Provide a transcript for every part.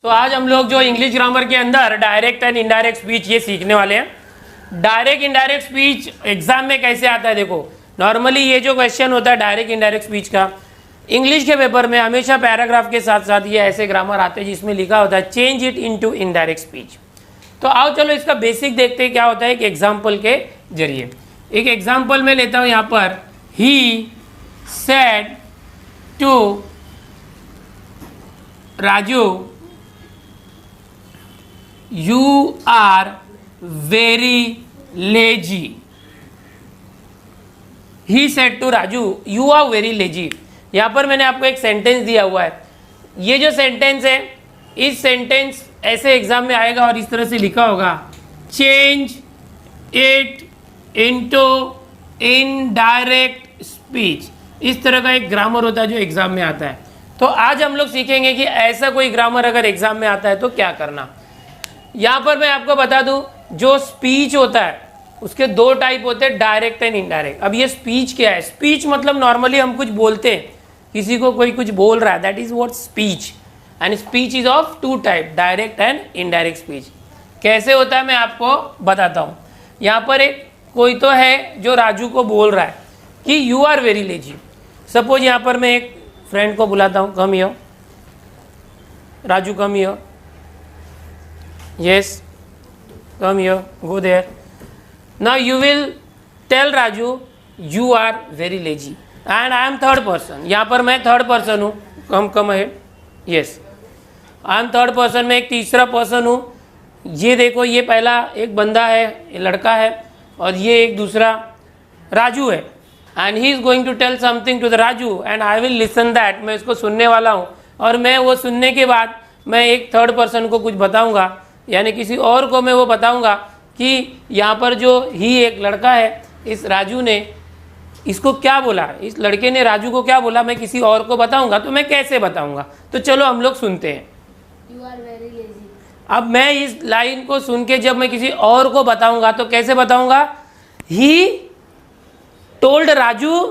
तो आज हम लोग जो इंग्लिश ग्रामर के अंदर डायरेक्ट एंड इनडायरेक्ट स्पीच ये सीखने वाले हैं। डायरेक्ट इनडायरेक्ट स्पीच एग्जाम में कैसे आता है, देखो नॉर्मली ये जो क्वेश्चन होता है डायरेक्ट इनडायरेक्ट स्पीच का, इंग्लिश के पेपर में हमेशा पैराग्राफ के साथ साथ ये ऐसे ग्रामर आते हैं जिसमें लिखा होता है change it into indirect speech. तो आओ चलो इसका बेसिक देखते हैं क्या होता है एक एग्जाम्पल के जरिए। एक एग्जाम्पल में लेता हूँ यहाँ पर, he said to Raju you are very lazy. He said to Raju you are very lazy. यहां पर मैंने आपको एक सेंटेंस दिया हुआ है। ये जो सेंटेंस है इस सेंटेंस ऐसे एग्जाम में आएगा और इस तरह से लिखा होगा change it into indirect speech. इस तरह का एक ग्रामर होता है जो एग्जाम में आता है। तो आज हम लोग सीखेंगे कि ऐसा कोई ग्रामर अगर एग्जाम में आता है तो क्या करना। यहां पर मैं आपको बता दूं जो स्पीच होता है उसके दो टाइप होते हैं, डायरेक्ट एंड इनडायरेक्ट। अब ये स्पीच क्या है? स्पीच मतलब नॉर्मली हम कुछ बोलते हैं, किसी को कोई कुछ बोल रहा है, that is what speech. And speech is of two type, direct and indirect speech. कैसे होता है मैं आपको बताता हूं। यहां पर एक कोई तो है जो राजू को बोल रहा है कि you are very lazy. Suppose यहां पर मैं एक फ्रेंड को बुलाता हूं, come here Raju, come here, yes, come here, go there. Now you will tell Raju you are very lazy and I am third person. यहाँ पर मैं थर्ड पर्सन हूँ, come ahead, yes, I am third person, मैं एक तीसरा person हूँ। ये देखो ये पहला एक बंदा है, ये लड़का है और ये एक दूसरा राजू है and he is going to tell something to the Raju and I will listen that। मैं इसको सुनने वाला हूँ और मैं वो सुनने के बाद मैं एक थर्ड पर्सन को कुछ बताऊँगा, यानी किसी और को मैं वो बताऊंगा कि यहाँ पर जो ही एक लड़का है, इस राजू ने इसको क्या बोला, इस लड़के ने राजू को क्या बोला, मैं किसी और को बताऊंगा। तो मैं कैसे बताऊंगा? तो चलो हम लोग सुनते हैं। You are very lazy. अब मैं इस लाइन को सुन के जब मैं किसी और को बताऊंगा तो कैसे बताऊंगा? He told Raju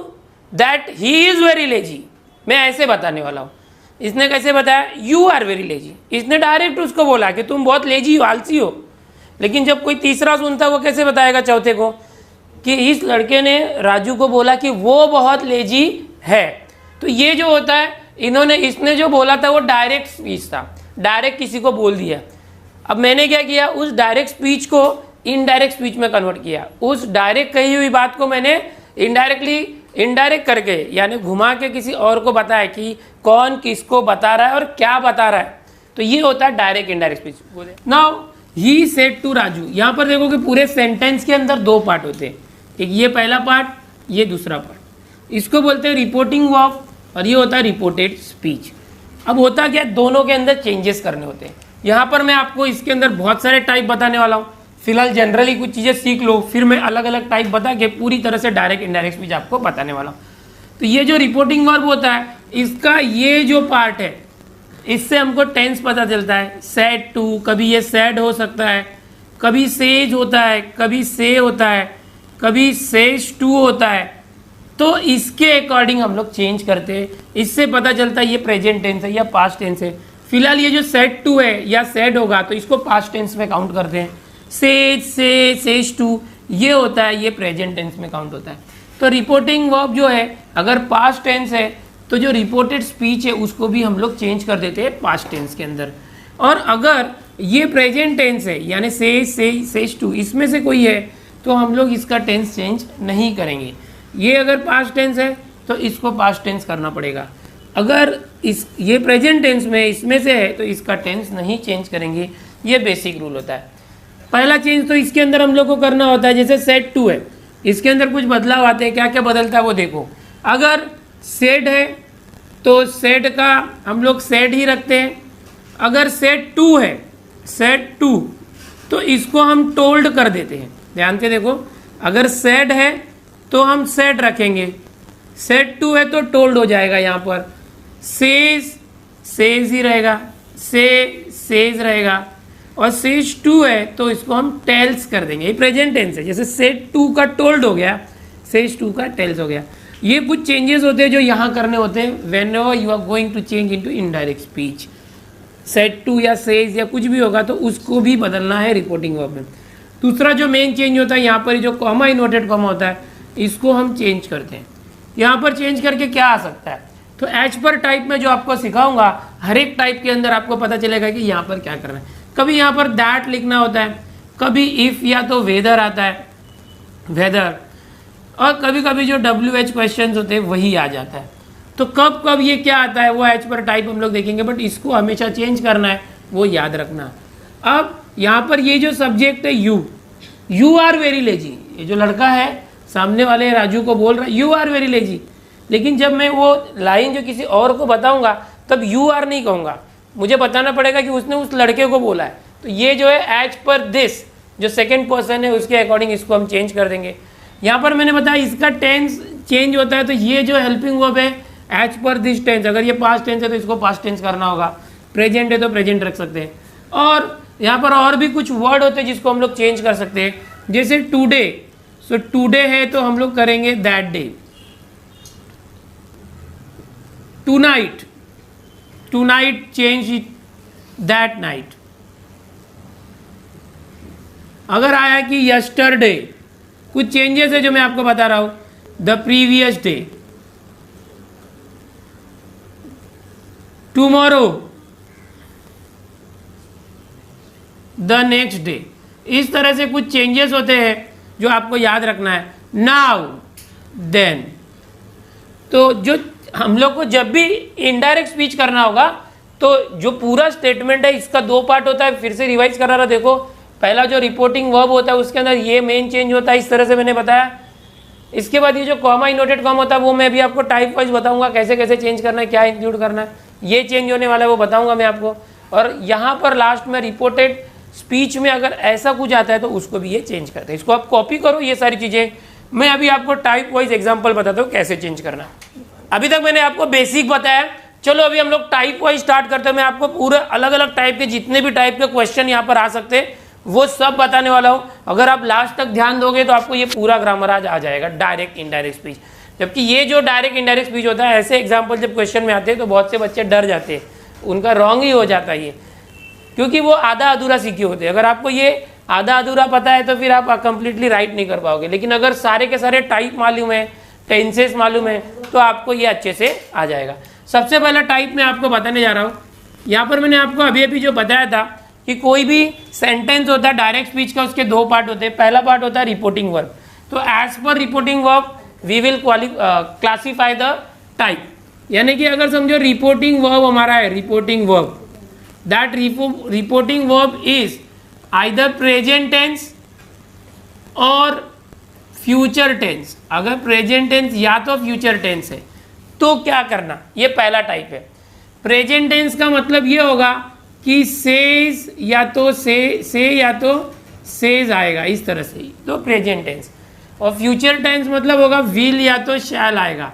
that he is very lazy. मैं ऐसे बताने वाला हूँ। इसने कैसे बताया? You are very lazy. इसने डायरेक्ट उसको बोला कि तुम बहुत लेजी हो, आलसी हो। लेकिन जब कोई तीसरा सुनता वो कैसे बताएगा चौथे को कि इस लड़के ने राजू को बोला कि वो बहुत लेजी है। तो ये जो होता है, इसने जो बोला था वो डायरेक्ट स्पीच था, डायरेक्ट किसी को बोल दिया। अब मैंने क्या किया, उस डायरेक्ट स्पीच को इनडायरेक्ट स्पीच में कन्वर्ट किया। उस डायरेक्ट कही हुई बात को मैंने इनडायरेक्ट करके यानी घुमा के किसी और को बताया कि कौन किसको बता रहा है और क्या बता रहा है। तो ये होता है direct indirect speech. Now he said to Raju, यहाँ पर देखो कि पूरे सेंटेंस के अंदर दो पार्ट होते हैं, एक ये पहला पार्ट, ये दूसरा पार्ट। इसको बोलते हैं रिपोर्टिंग वर्ब और ये होता है रिपोर्टेड स्पीच। अब होता क्या, दोनों के अंदर चेंजेस करने होते हैं। यहाँ पर मैं आपको इसके अंदर बहुत सारे टाइप बताने वाला हूँ। फिलहाल जनरली कुछ चीज़ें सीख लो, फिर मैं अलग अलग टाइप बता के पूरी तरह से डायरेक्ट इनडायरेक्ट स्पीच आपको बताने वाला हूँ। तो ये जो रिपोर्टिंग वर्ब होता है, इसका ये जो पार्ट है, इससे हमको टेंस पता चलता है। सैड टू, कभी ये सैड हो सकता है, कभी सेज होता है, कभी से होता है, कभी सेज टू होता है। तो इसके अकॉर्डिंग हम लोग चेंज करते हैं। इससे पता चलता है ये प्रेजेंट टेंस है या पास्ट टेंस है। फिलहाल ये जो सैड टू है या सैड होगा तो इसको पास्ट टेंस में काउंट करते हैं। सेज, से, सेज टू ये होता है, ये प्रेजेंट टेंस में काउंट होता है। तो रिपोर्टिंग वर्ब जो है अगर पास्ट टेंस है तो जो रिपोर्टेड स्पीच है उसको भी हम लोग चेंज कर देते हैं पास्ट टेंस के अंदर। और अगर ये प्रेजेंट टेंस है यानी सेज टू, इसमें से कोई है तो हम लोग इसका टेंस चेंज नहीं करेंगे। ये अगर पास्ट टेंस है तो इसको पास्ट टेंस करना पड़ेगा। अगर ये प्रेजेंट टेंस में इसमें से है तो इसका टेंस नहीं चेंज करेंगे। ये बेसिक रूल होता है। पहला चेंज तो इसके अंदर हम लोग को करना होता है, जैसे सेड टू है, इसके अंदर कुछ बदलाव आते हैं। क्या क्या बदलता है वो देखो। अगर सेड है तो सेड का हम लोग सेड ही रखते हैं। अगर सेड टू है, सेड टू, तो इसको हम टोल्ड कर देते हैं। ध्यान से देखो, अगर सेड है तो हम सेड रखेंगे, सेड टू है तो टोल्ड हो जाएगा। यहाँ पर सेज ही रहेगा, सेज रहेगा। और सेज टू है तो इसको हम टेल्स कर देंगे। ये प्रेजेंट टेंस है, जैसे सेड टू का टोल्ड हो गया, सेज टू का टेल्स हो गया। ये कुछ चेंजेस होते हैं जो यहाँ करने होते हैं whenever you are going to change into indirect speech. Said to या सेज या कुछ भी होगा तो उसको भी बदलना है रिपोर्टिंग वर्ब में। दूसरा जो मेन चेंज होता है यहाँ पर जो कॉमा इन्वर्टेड कॉमा होता है इसको हम चेंज करते हैं। यहाँ पर चेंज करके क्या आ सकता है, तो एज पर टाइप में जो आपको सिखाऊंगा हर एक टाइप के अंदर आपको पता चलेगा कि यहाँ पर क्या करना है। कभी यहाँ पर दैट लिखना होता है, कभी इफ़ या तो वेदर आता है वेदर, और कभी कभी जो WH क्वेश्चंस होते हैं वही आ जाता है। तो कब कब ये क्या आता है वो एज पर टाइप हम लोग देखेंगे, बट इसको हमेशा चेंज करना है वो याद रखना। अब यहाँ पर ये जो सब्जेक्ट है यू आर वेरी लेजी, ये जो लड़का है सामने वाले राजू को बोल रहा है यू आर वेरी लेजी, लेकिन जब मैं वो लाइन जो किसी और को बताऊंगा तब यू आर नहीं कहूँगा, मुझे बताना पड़ेगा कि उसने उस लड़के को बोला है। तो ये जो है एज पर दिस जो सेकंड पर्सन है उसके अकॉर्डिंग इसको हम चेंज कर देंगे। यहाँ पर मैंने बताया इसका टेंस चेंज होता है, तो ये जो हेल्पिंग वर्ब है एज पर दिस टेंस, अगर ये पास्ट टेंस है तो इसको पास्ट टेंस करना होगा, प्रेजेंट है तो प्रेजेंट रख सकते हैं। और यहाँ पर और भी कुछ वर्ड होते हैं जिसको हम लोग चेंज कर सकते हैं, जैसे टुडे, सो टुडे है तो हम लोग करेंगे that day. Tonight, tonight change that night. अगर आया कि यस्टरडे, कुछ चेंजेस है जो मैं आपको बता रहा हूं, the previous day. Tomorrow, the next day. इस तरह से कुछ चेंजेस होते हैं जो आपको याद रखना है। Now, then. तो जो हम लोग को जब भी इनडायरेक्ट स्पीच करना होगा तो जो पूरा स्टेटमेंट है इसका दो पार्ट होता है, फिर से रिवाइज करा रहा। देखो पहला जो रिपोर्टिंग वर्ब होता है उसके अंदर ये मेन चेंज होता है, इस तरह से मैंने बताया। इसके बाद ये जो कॉमा इनवर्टेड कॉमा होता है वो मैं भी आपको टाइप वाइज बताऊंगा कैसे कैसे चेंज करना है, क्या इंक्लूड करना है, ये चेंज होने वाला है वो बताऊंगा मैं आपको। और यहाँ पर लास्ट में रिपोर्टेड स्पीच में अगर ऐसा कुछ आता है तो उसको भी ये चेंज करते हैं। इसको आप कॉपी करो ये सारी चीज़ें, मैं अभी आपको टाइप वाइज एग्जाम्पल बताता हूँ कैसे चेंज करना। अभी तक मैंने आपको बेसिक बताया, चलो अभी हम लोग टाइप वाइज स्टार्ट करते हैं। मैं आपको पूरे अलग अलग टाइप के जितने भी टाइप के क्वेश्चन यहाँ पर आ सकते हैं वो सब बताने वाला हूँ। अगर आप लास्ट तक ध्यान दोगे तो आपको ये पूरा ग्रामर आज आ जाएगा, डायरेक्ट इनडायरेक्ट स्पीच। जबकि ये जो डायरेक्ट इनडायरेक्ट स्पीच होता है, ऐसे एग्जाम्पल जब क्वेश्चन में आते हैं तो बहुत से बच्चे डर जाते हैं, उनका रॉन्ग ही हो जाता है ये, क्योंकि वो आधा अधूरा सीखे होते हैं। अगर आपको ये आधा अधूरा पता है तो फिर आप कंप्लीटली राइट नहीं कर पाओगे, लेकिन अगर सारे के सारे टाइप मालूम है, टेंसेस मालूम है, तो आपको ये अच्छे से आ जाएगा। सबसे पहला टाइप मैं आपको बताने जा रहा हूँ। यहाँ पर मैंने आपको अभी अभी जो बताया था कि कोई भी सेंटेंस होता है डायरेक्ट स्पीच का, उसके दो पार्ट होते हैं। पहला पार्ट होता है रिपोर्टिंग वर्ब। तो as per reporting verb we will classify the type, यानी कि अगर समझो रिपोर्टिंग वर्ब हमारा है, reporting verb, that reporting verb is either present tense और फ्यूचर टेंस। अगर प्रेजेंट टेंस या तो फ्यूचर टेंस है तो क्या करना, ये पहला टाइप है। प्रेजेंट टेंस का मतलब ये होगा कि सेज या तो से या तो सेज आएगा, इस तरह से ही, तो प्रेजेंट टेंस। और फ्यूचर टेंस मतलब होगा विल या तो शैल आएगा।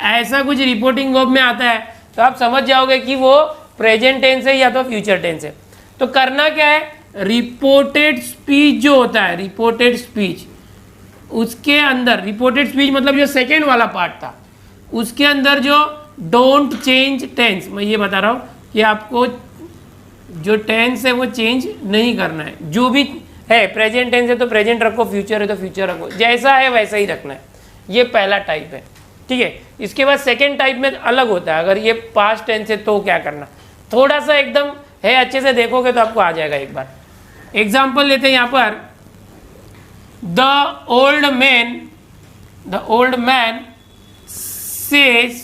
ऐसा कुछ रिपोर्टिंग वर्ब में आता है तो आप समझ जाओगे कि वो प्रेजेंट टेंस है या तो फ्यूचर टेंस है। तो करना क्या है, रिपोर्टेड स्पीच जो होता है, रिपोर्टेड स्पीच, उसके अंदर रिपोर्टेड स्पीच मतलब जो सेकेंड वाला पार्ट था उसके अंदर जो डोंट चेंज टेंस, मैं ये बता रहा हूँ कि आपको जो टेंस है वो चेंज नहीं करना है। जो भी है, प्रेजेंट टेंस है तो प्रेजेंट रखो, फ्यूचर है तो फ्यूचर रखो, जैसा है वैसा ही रखना है। ये पहला टाइप है, ठीक है। इसके बाद सेकेंड टाइप में अलग होता है। अगर ये पास्ट टेंस है तो क्या करना, थोड़ा सा एकदम है, अच्छे से देखोगे तो आपको आ जाएगा। एक बार एग्जाम्पल लेते हैं यहाँ पर, द ओल्ड मैन सेज।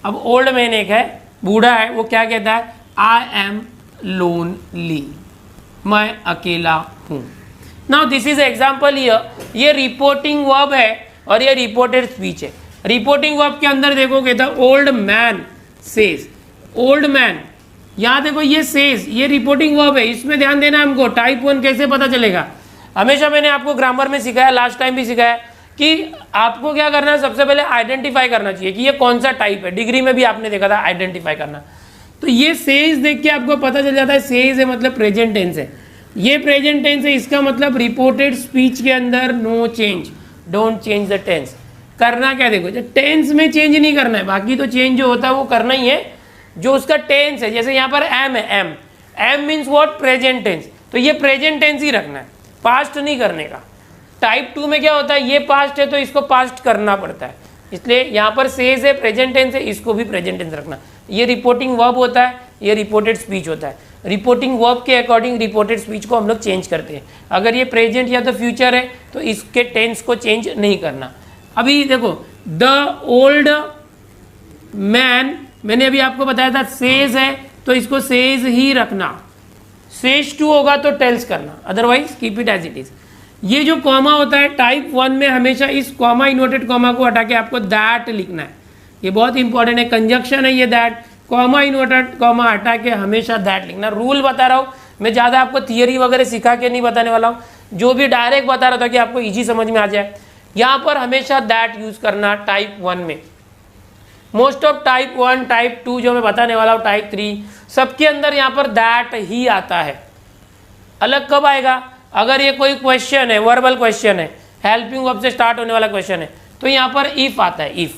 अब ओल्ड मैन एक है, बूढ़ा है, वो क्या कहता है, आई एम लोनली, मैं अकेला हूं। Now this is example here, ये रिपोर्टिंग वर्ब है और ये रिपोर्टेड स्पीच है। रिपोर्टिंग वर्ब के अंदर देखोगे the old man says, old man, यहाँ देखो ये सेज, ये रिपोर्टिंग वर्ब है, इसमें ध्यान देना हमको। टाइप 1 कैसे पता चलेगा, हमेशा मैंने आपको ग्रामर में सिखाया, लास्ट टाइम भी सिखाया कि आपको क्या करना है, सबसे पहले आइडेंटिफाई करना चाहिए कि ये कौन सा टाइप है। डिग्री में भी आपने देखा था आइडेंटिफाई करना। तो ये सेज देख के आपको पता चल जाता है, सेज है मतलब प्रेजेंट टेंस है, ये प्रेजेंट टेंस है, इसका मतलब रिपोर्टेड स्पीच के अंदर no change, don't change the tense. करना क्या, देखो टेंस में चेंज नहीं करना है, बाकी तो चेंज जो होता है वो करना ही है, जो उसका टेंस है, जैसे यहाँ पर एम है, am means what, present tense, तो ये प्रेजेंट टेंस ही रखना है, पास्ट नहीं करने का। टाइप 2 में क्या होता है, ये पास्ट है तो इसको पास्ट करना पड़ता है, इसलिए यहाँ पर सेज है, प्रेजेंट टेंस है, इसको भी प्रेजेंट टेंस रखना। ये रिपोर्टिंग वर्ब होता है, ये रिपोर्टेड स्पीच होता है। रिपोर्टिंग वर्ब के अकॉर्डिंग रिपोर्टेड स्पीच को हम लोग चेंज करते हैं। अगर ये प्रेजेंट या तो फ्यूचर है तो इसके टेंस को चेंज नहीं करना। अभी देखो, द ओल्ड मैन, मैंने अभी आपको बताया था सेज है तो इसको सेज ही रखना, सेज टू होगा तो टेल्स करना, otherwise keep it as it is. ये जो कॉमा होता है टाइप 1 में, हमेशा इस कॉमा इन्वर्टेड कॉमा को हटा के आपको दैट लिखना है, ये बहुत इंपॉर्टेंट है, कंजक्शन है ये दैट, कॉमा इन्वर्टेड कॉमा हटा के हमेशा दैट लिखना। रूल बता रहा हूँ मैं, ज़्यादा आपको थियरी वगैरह सिखा के नहीं बताने वाला हूँ, जो भी डायरेक्ट बता रहा था कि आपको इजी समझ में आ जाए। यहाँ पर हमेशा दैट यूज करना टाइप 1 में। मोस्ट ऑफ टाइप 1, टाइप 2 जो मैं बताने वाला हूँ, टाइप 3, सबके अंदर यहाँ पर दैट ही आता है। अलग कब आएगा, अगर ये कोई क्वेश्चन है, वर्बल क्वेश्चन है, हेल्पिंग वर्ब से स्टार्ट होने वाला क्वेश्चन है, तो यहाँ पर इफ आता है, इफ।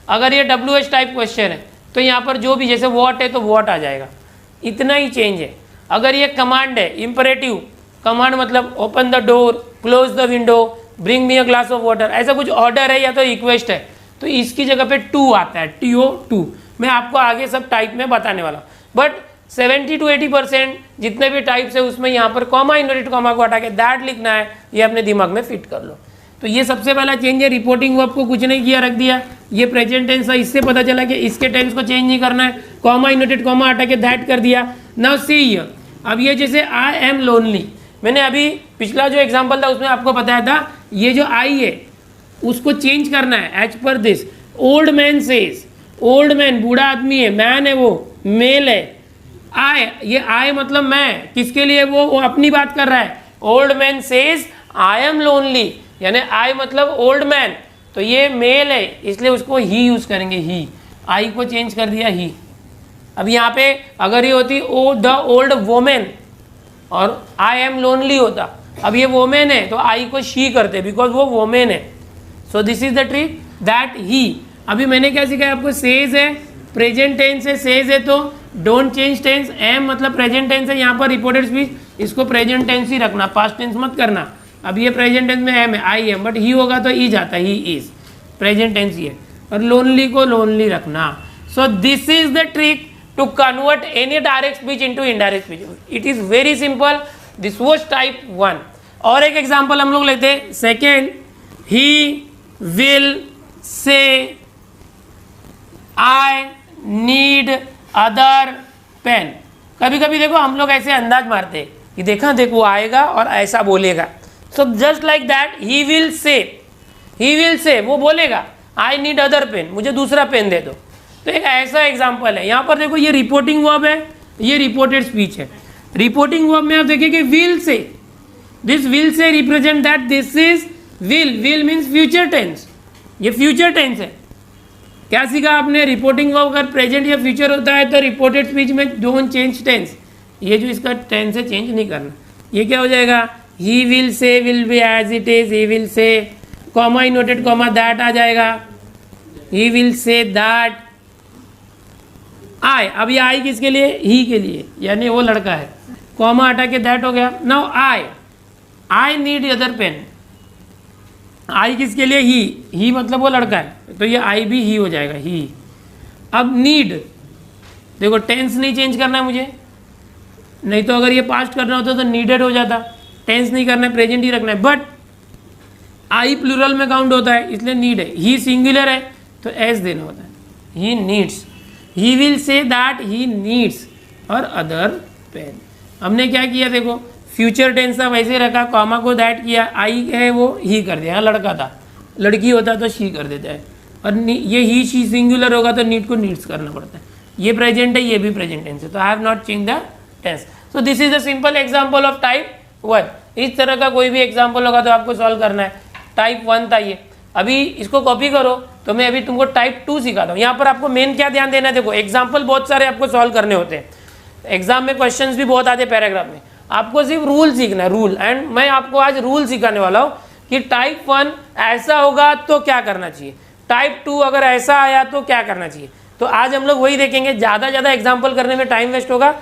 अगर ये WH टाइप क्वेश्चन है तो यहाँ पर जो भी, जैसे व्हाट है तो व्हाट आ जाएगा, इतना ही चेंज है। अगर ये कमांड है, इंपरेटिव कमांड मतलब open the door, close the window, bring me a glass of water, ऐसा कुछ ऑर्डर है या तो रिक्वेस्ट है, तो इसकी जगह पे टू आता है, TO2। मैं आपको आगे सब टाइप में बताने वाला हूँ, बट 70 to 80% जितने भी टाइप्स है उसमें यहाँ पर कॉमा इन्वर्टेड कॉमा को हटा के दैट लिखना है, ये अपने दिमाग में फिट कर लो। तो ये सबसे पहला चेंज है, रिपोर्टिंग वर्ब को कुछ नहीं किया, रख दिया, ये प्रेजेंट टेंस है, इससे पता चला कि इसके टेंस को चेंज नहीं करना है, कॉमा इन्वर्टेड कॉमा हटा के दैट कर दिया। नाउ सी हियर, अब ये जैसे आई एम लोनली, मैंने अभी पिछला जो एग्जांपल था उसमें आपको बताया था, ये जो आई है उसको चेंज करना है as per this. Old man says, old man बूढ़ा आदमी है, मैन है वो मेल है, आई, ये आई मतलब मैं, किसके लिए, वो अपनी बात कर रहा है। Old man says I am lonely, यानी आई मतलब ओल्ड मैन, तो ये मेल है इसलिए उसको ही यूज करेंगे, ही, आई को चेंज कर दिया ही। अब यहाँ पे अगर ये होती ओ द ओल्ड वोमेन और आई एम लोनली होता, अब ये वोमेन है तो आई को शी करते बिकॉज वो वोमेन है। सो this is the trick that he. अभी मैंने क्या सिखाया आपको, सेज है, प्रेजेंट टेंस है, सेज है तो डोंट चेंज टेंस, एम मतलब प्रेजेंट टेंस है, यहाँ पर रिपोर्टेड स्पीच, इसको प्रेजेंट टेंस ही रखना, पास्ट टेंस मत करना। अब ये प्रेजेंट टेंस में एम है, आई एम, बट ही होगा तो ई जाता है, ही इज, प्रेजेंट टेंस ही है, और लोनली को लोनली रखना। So this is the trick to convert any direct speech into indirect speech. It is very simple, this was type 1। और एक एग्जांपल हम लोग लेते हैं, सेकेंड, ही विल से आई नीड अदर पेन। कभी कभी देखो हम लोग ऐसे अंदाज मारते हैं कि देखा देख वो आएगा और ऐसा बोलेगा, so just like that he will से वो बोलेगा आई नीड अदर पेन, मुझे दूसरा पेन दे दो। तो एक ऐसा एग्जांपल है। यहाँ पर देखो ये रिपोर्टिंग वर्ब है, ये रिपोर्टेड स्पीच है। रिपोर्टिंग वर्ब में आप देखिए कि will say, this will say represent that this is will means future tense, ये फ्यूचर टेंस है। क्या सीखा आपने, रिपोर्टिंग वर्ब अगर प्रेजेंट या फ्यूचर होता है तो रिपोर्टेड स्पीच में डोंट चेंज टेंस, ये जो इसका टेंस है चेंज नहीं करना। ये क्या हो जाएगा, he will say will be as it is, he will say, comma inverted comma that आ जाएगा, he will say that I. अब ये आई किसके लिए, ही के लिए, यानी वो लड़का है, कॉमा हटा के दैट हो गया। Now I need other pen, I किसके लिए, ही मतलब वो लड़का है, तो ये आई भी ही हो जाएगा, ही। अब नीड, देखो टेंस नहीं चेंज करना है मुझे, नहीं तो अगर ये पास्ट करना होता तो नीडेड हो जाता, टेंस नहीं करना है, प्रेजेंट ही रखना है, बट आई प्लूरल में काउंट होता है इसलिए नीड है, ही सिंगुलर है तो एस देना होता है, he needs, he will say that he needs और अदर पेन। हमने क्या किया देखो, फ्यूचर टेंस था वैसे रखा, कॉमा को दैट किया, आई है वो ही कर दिया, लड़का था, लड़की होता तो शी कर देता है, और ये ही शी सिंगुलर होगा तो नीड को नीड्स करना पड़ता है। ये प्रेजेंट है, ये भी प्रेजेंट टेंस है, तो I have not change the tense. So this is the simple example of type 1। इस तरह का कोई भी एग्जांपल होगा तो आपको सॉल्व करना है। टाइप 1 था ये, अभी इसको कॉपी करो तो मैं अभी तुमको टाइप 2 सिखाता हूँ। यहाँ पर आपको मेन क्या ध्यान देना है, देखो एग्जाम्पल बहुत सारे आपको सॉल्व करने होते हैं, एग्जाम में क्वेश्चंस भी बहुत आते हैं पैराग्राफ में, आपको सिर्फ रूल सीखना है, रूल। एंड मैं आपको आज रूल सिखाने वाला हूँ कि टाइप 1 ऐसा होगा तो क्या करना चाहिए, टाइप 2 अगर ऐसा आया तो क्या करना चाहिए। तो आज हम लोग वही देखेंगे। ज़्यादा एग्जाम्पल करने में टाइम वेस्ट होगा,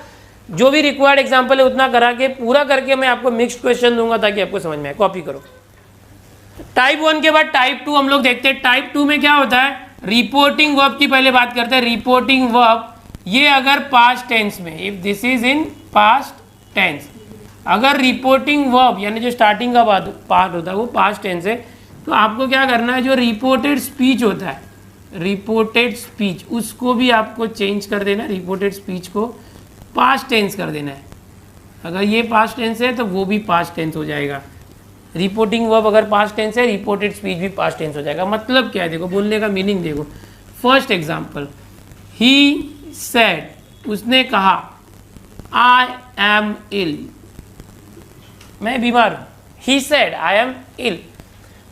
जो भी रिक्वायर्ड एग्जाम्पल है उतना करा के पूरा करके मैं आपको मिक्स्ड क्वेश्चन दूंगा ताकि आपको समझ में आए। कॉपी करो। टाइप 1 के बाद टाइप 2 हम लोग देखते हैं। टाइप 2 में क्या होता है, रिपोर्टिंग वर्ब की पहले बात करते हैं। रिपोर्टिंग वर्ब ये अगर पास्ट टेंस में, if this is in past tense, अगर रिपोर्टिंग वर्ब यानी जो स्टार्टिंग का पार्ट होता है वो पास्ट टेंस है, तो आपको क्या करना है, जो रिपोर्टेड स्पीच होता है, रिपोर्टेड स्पीच, उसको भी आपको चेंज कर देना है। रिपोर्टेड स्पीच को पास्ट टेंस कर देना है। अगर ये पास्ट टेंस है तो वो भी पास्ट टेंस हो जाएगा। रिपोर्टिंग वर्ब अगर पास्ट टेंस है, रिपोर्टेड स्पीच भी पास्ट टेंस हो जाएगा। मतलब क्या है, देखो बोलने का मीनिंग देखो। फर्स्ट एग्जाम्पल, ही सेड, उसने कहा, आई एम इल, मैं बीमार हूँ। He said I am ill.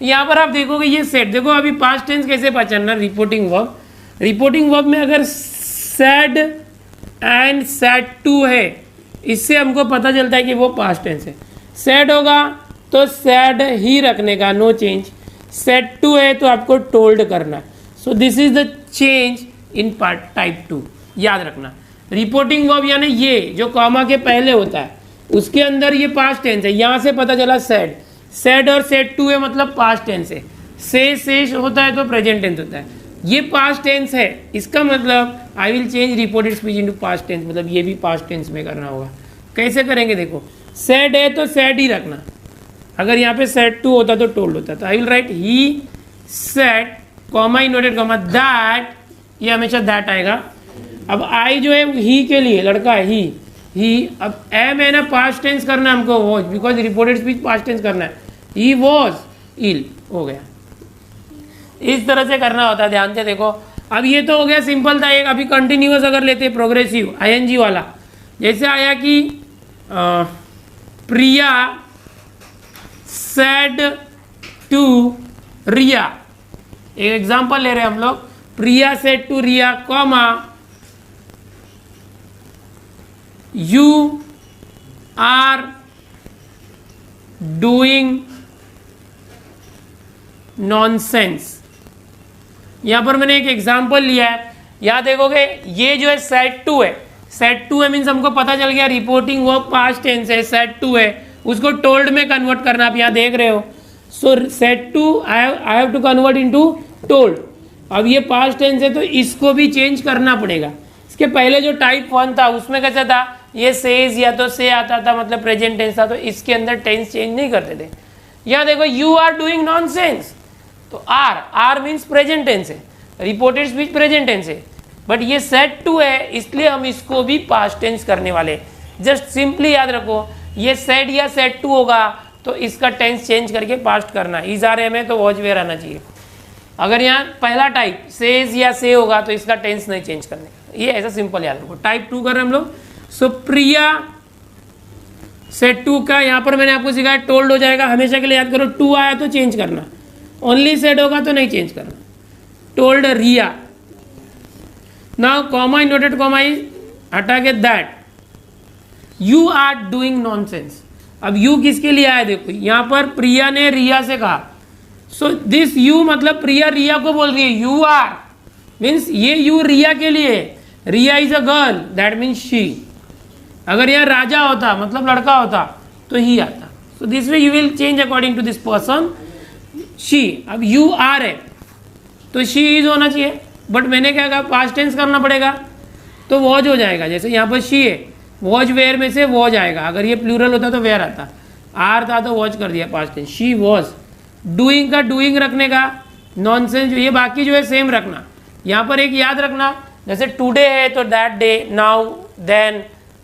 यहाँ पर आप देखोगे ये सेड, देखो अभी पास्ट टेंस कैसे पहचानना। रिपोर्टिंग वर्ब, रिपोर्टिंग वर्ब में अगर सेड एंड सेड टू है, इससे हमको पता चलता है कि वो पास्ट टेंस है। सेड होगा तो सेड ही रखने का, नो चेंज। सेड टू है तो आपको टोल्ड करना। सो this is the change in part type 2, याद रखना। रिपोर्टिंग वर्ब यानी ये जो कॉमा के पहले होता है उसके अंदर ये पास्ट टेंस है। यहाँ से पता चला सेड, सेड और सेड टू है मतलब पास्ट टेंस है। से होता है तो प्रेजेंट टेंस होता है। ये पास्ट टेंस है, इसका मतलब I will change reported speech into past tense, मतलब ये भी पास्ट टेंस में करना होगा। कैसे करेंगे देखो, सेड है तो सेड ही रखना। अगर यहाँ पे सेड टू होता तो टोल्ड होता। तो I will write he said comma inverted comma that, ये हमेशा दैट आएगा। अब आई जो है ही के लिए, लड़का है ही। अब एम है ना, पास्ट टेंस करना है हमको, was, because reported speech past tense करना है। ही वॉज इल, हो गया। इस तरह से करना होता है, ध्यान से देखो। अब ये तो हो गया सिंपल था एक। अभी कंटिन्यूअस अगर लेते प्रोग्रेसिव आईएनजी वाला, जैसे आया कि प्रिया सेड टू रिया, एक एग्जांपल ले रहे हैं हम लोग। Priya said to Riya comma you are doing nonsense. यहां पर मैंने एक एग्जांपल लिया है, यहां देखोगे ये जो है सेड टू है। सेड टू है मीन्स हमको पता चल गया रिपोर्टिंग वर्ब पास्ट टेंस है, सेड टू है, उसको टोल्ड में कन्वर्ट करना। आप यहां देख रहे हो। So said to I have to convert into told. अब ये पास्ट टेंस है तो इसको भी चेंज करना पड़ेगा। इसके पहले जो टाइप 1 था उसमें कैसा था, ये सेज या तो से आता था, मतलब प्रेजेंट टेंस था, तो इसके अंदर टेंस चेंज नहीं करते थे। यहाँ देखो यू आर डूइंग नॉनसेंस, तो आर मीन्स प्रेजेंट टेंस है, रिपोर्टेड स्पीच प्रेजेंट टेंस है, बट ये सेड टू है इसलिए हम इसको भी पास्ट टेंस करने वाले। जस्ट सिंपली याद रखो, ये सेड या सेड टू होगा तो इसका टेंस चेंज करके पास्ट करना। इज आर एम है तो वॉज वेयर आना चाहिए। अगर यहाँ पहला टाइप सेज या से होगा तो इसका टेंस नहीं चेंज करने का। ये ऐसा सिंपल याद रखो। टाइप 2 कर रहे हैं हम लोग। सो प्रिया सेड टू का यहाँ पर मैंने आपको सिखाया टोल्ड हो जाएगा। हमेशा के लिए याद करो, टू आया तो चेंज करना, ओनली सेड होगा तो नहीं चेंज करना। Told Riya, now comma inverted comma is हटा के that you are doing nonsense. अब यू किसके लिए आया देखो, यहाँ पर प्रिया ने रिया से कहा। सो दिस यू मतलब प्रिया रिया को बोल रही है, यू आर मीन्स ये यू रिया के लिए। Riya is a girl, that means she. अगर यहाँ राजा होता मतलब लड़का होता तो ही आता। So this way you will change according to this person she. अब यू आर है तो शी इज होना चाहिए, बट मैंने क्या कहा पास्ट टेंस करना पड़ेगा तो वॉज हो जाएगा। जैसे यहाँ पर शी है, वॉज वेयर में से वॉज आएगा। अगर ये प्लूरल होता तो वेयर आता, आर था तो वॉज कर दिया past tense. She was. Doing का डूइंग रखने का, नॉनसेंस ये बाकी जो है सेम रखना। यहाँ पर एक याद रखना, जैसे टुडे है तो that day, now, then,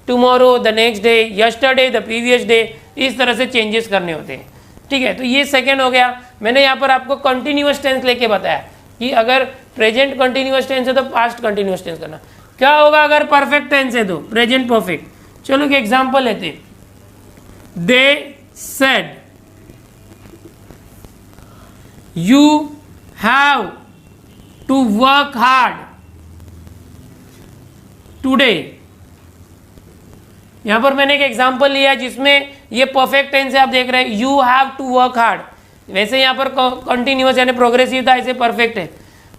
tomorrow, the next day, yesterday, the previous day, इस तरह से चेंजेस करने होते हैं। ठीक है, तो ये सेकेंड हो गया। मैंने यहाँ पर आपको कंटिन्यूअस टेंस लेके बताया कि अगर प्रेजेंट कंटिन्यूअस टेंस है तो पास्ट कंटिन्यूअस टेंस करना। क्या होगा अगर परफेक्ट टेंस है तो प्रेजेंट परफेक्ट। चलो एक एग्जांपल लेते हैं। They said you have to work hard today. यहां पर मैंने एक एग्जांपल लिया जिसमें ये परफेक्ट टेंस है, आप देख रहे हैं you have to work hard. वैसे यहाँ पर कंटिन्यूअस यानी प्रोग्रेसिव था, ऐसे परफेक्ट है।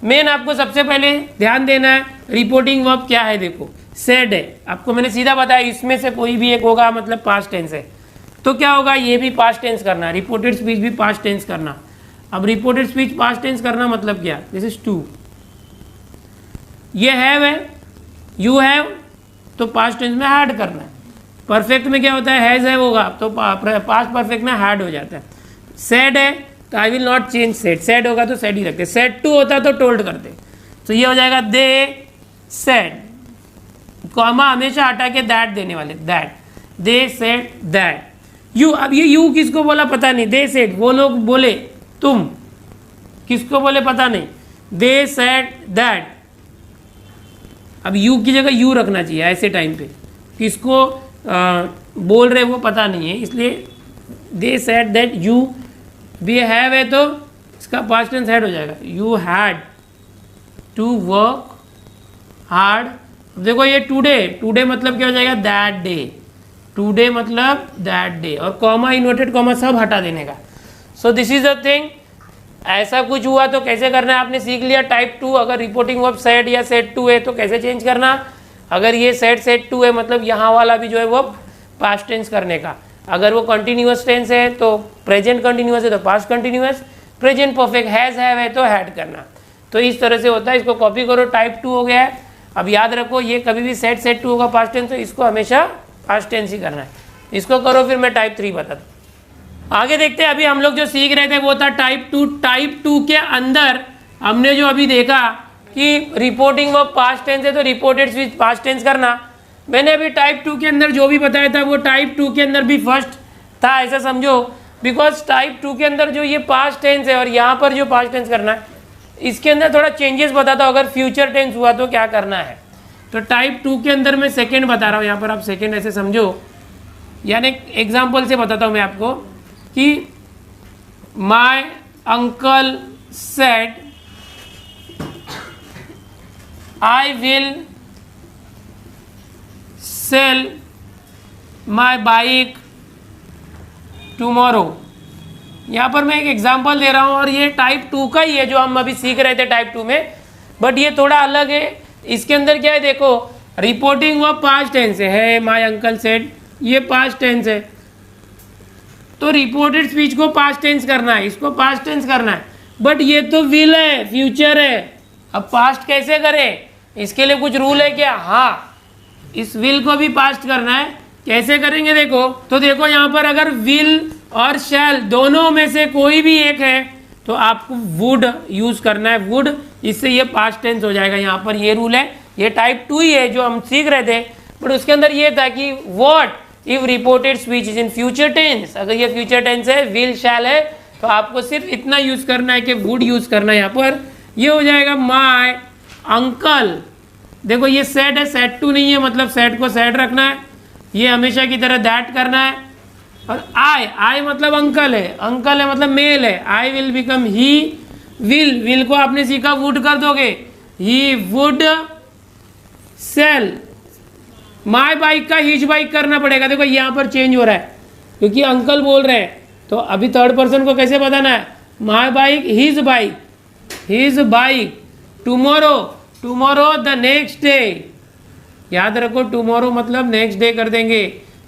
मेन आपको सबसे पहले ध्यान देना है रिपोर्टिंग वर्ब क्या है, देखो सेड है, आपको मैंने सीधा बताया इसमें से कोई भी एक होगा मतलब पास्ट टेंस है, तो क्या होगा, ये भी पास्ट टेंस करना, रिपोर्टेड स्पीच भी पास्ट टेंस करना। अब रिपोर्टेड स्पीच पास्ट टेंस करना मतलब क्या, दिस इज टू, ये हैव है, यू हैव, तो पास्ट टेंस में हैड करना है। परफेक्ट में क्या होता है, हैज हैव होगा तो पास्ट परफेक्ट में हैड हो जाता है। सेड है तो I will not change said, said होगा तो सेड ही रखते, सेड टू होता तो टोल्ड करते, तो ये हो जाएगा दे सेड, कॉमा हमेशा हटा के दैट देने वाले, that, they said that. You, अब ये यू किसको बोला पता नहीं, दे सेड वो लोग बोले, तुम किसको बोले पता नहीं, दे सेड दैट। अब यू की जगह यू रखना चाहिए ऐसे टाइम पे, किसको बोल रहे वो पता नहीं है, इसलिए दे सेड दैट यू, भी हैव है तो इसका पास्ट टेंस हैड हो जाएगा, you had to work hard. देखो ये टुडे, टुडे मतलब क्या हो जाएगा, दैट डे, टुडे मतलब दैट डे, और कॉमा इन्वर्टेड कॉमा सब हटा देने का। So this is the thing, ऐसा कुछ हुआ तो कैसे करना है आपने सीख लिया। टाइप 2 अगर रिपोर्टिंग वर्ब सेड या सेड टू है तो कैसे चेंज करना, अगर ये सेड टू है मतलब यहाँ वाला भी जो है वो पास्ट टेंस करने का, अगर वो कंटिन्यूअस टेंस है तो प्रेजेंट कंटिन्यूअस है तो past continuous, present perfect has have है तो हैड करना। तो इस तरह से होता है, इसको कॉपी करो, टाइप 2 हो गया है। अब याद रखो ये कभी भी सेड टू होगा पास्ट टेंस, तो इसको हमेशा पास्ट टेंस ही करना है। इसको करो फिर मैं टाइप 3 बताता हूँ। आगे देखते हैं, अभी हम लोग जो सीख रहे थे वो था टाइप 2। टाइप 2 के अंदर हमने जो अभी देखा कि रिपोर्टिंग वर्ब पास्ट टेंस है तो रिपोर्टेड स्पीच पास्ट टेंस करना। मैंने अभी टाइप 2 के अंदर जो भी बताया था वो टाइप 2 के अंदर भी फर्स्ट था, ऐसा समझो, बिकॉज टाइप 2 के अंदर जो ये पास्ट टेंस है और यहाँ पर जो पास्ट टेंस करना है इसके अंदर थोड़ा चेंजेस बताता हूँ, अगर फ्यूचर टेंस हुआ तो क्या करना है। तो टाइप 2 के अंदर मैं सेकेंड बता रहा हूँ, यहाँ पर आप सेकेंड ऐसे समझो, यानी एग्जाम्पल से बताता हूँ मैं आपको कि my uncle said I will sell my bike tomorrow. यहाँ पर मैं एक एग्जांपल दे रहा हूँ और ये टाइप 2 का ही है जो हम अभी सीख रहे थे टाइप 2 में, बट ये थोड़ा अलग है। इसके अंदर क्या है, देखो रिपोर्टिंग वर्ब पास्ट टेंस है, माय अंकल सेड, ये पास्ट टेंस है, तो रिपोर्टेड स्पीच को पास्ट टेंस करना है, इसको पास्ट टेंस करना है, बट ये तो विल है, फ्यूचर है। अब पास्ट कैसे करें, इसके लिए कुछ रूल है क्या, हाँ इस विल को भी पास्ट करना है। कैसे करेंगे देखो, तो देखो यहाँ पर अगर विल और शैल दोनों में से कोई भी एक है तो आपको वुड यूज करना है, वुड, इससे ये पास्ट टेंस हो जाएगा। यहाँ पर ये रूल है, ये टाइप 2 ही है जो हम सीख रहे थे, बट उसके अंदर ये था कि what if reported speech is in future tense, अगर ये फ्यूचर टेंस है, विल शैल है, तो आपको सिर्फ इतना यूज करना है कि वुड यूज करना है। यहाँ पर ये हो जाएगा माय अंकल, देखो ये सेड है, सेड टू नहीं है, मतलब सेड को सेड रखना है, ये हमेशा की तरह दैट करना है। और आई मतलब अंकल है, अंकल है मतलब मेल है, I will become he will, will को आपने सीखा वुड कर दोगे, he would sell. My bike का हिज बाइक करना पड़ेगा, देखो यहाँ पर चेंज हो रहा है क्योंकि अंकल बोल रहे हैं, तो अभी थर्ड पर्सन को कैसे बताना है, my bike his bike, his bike, tomorrow, tomorrow the next day, याद रखो टुमारो मतलब नेक्स्ट डे कर देंगे।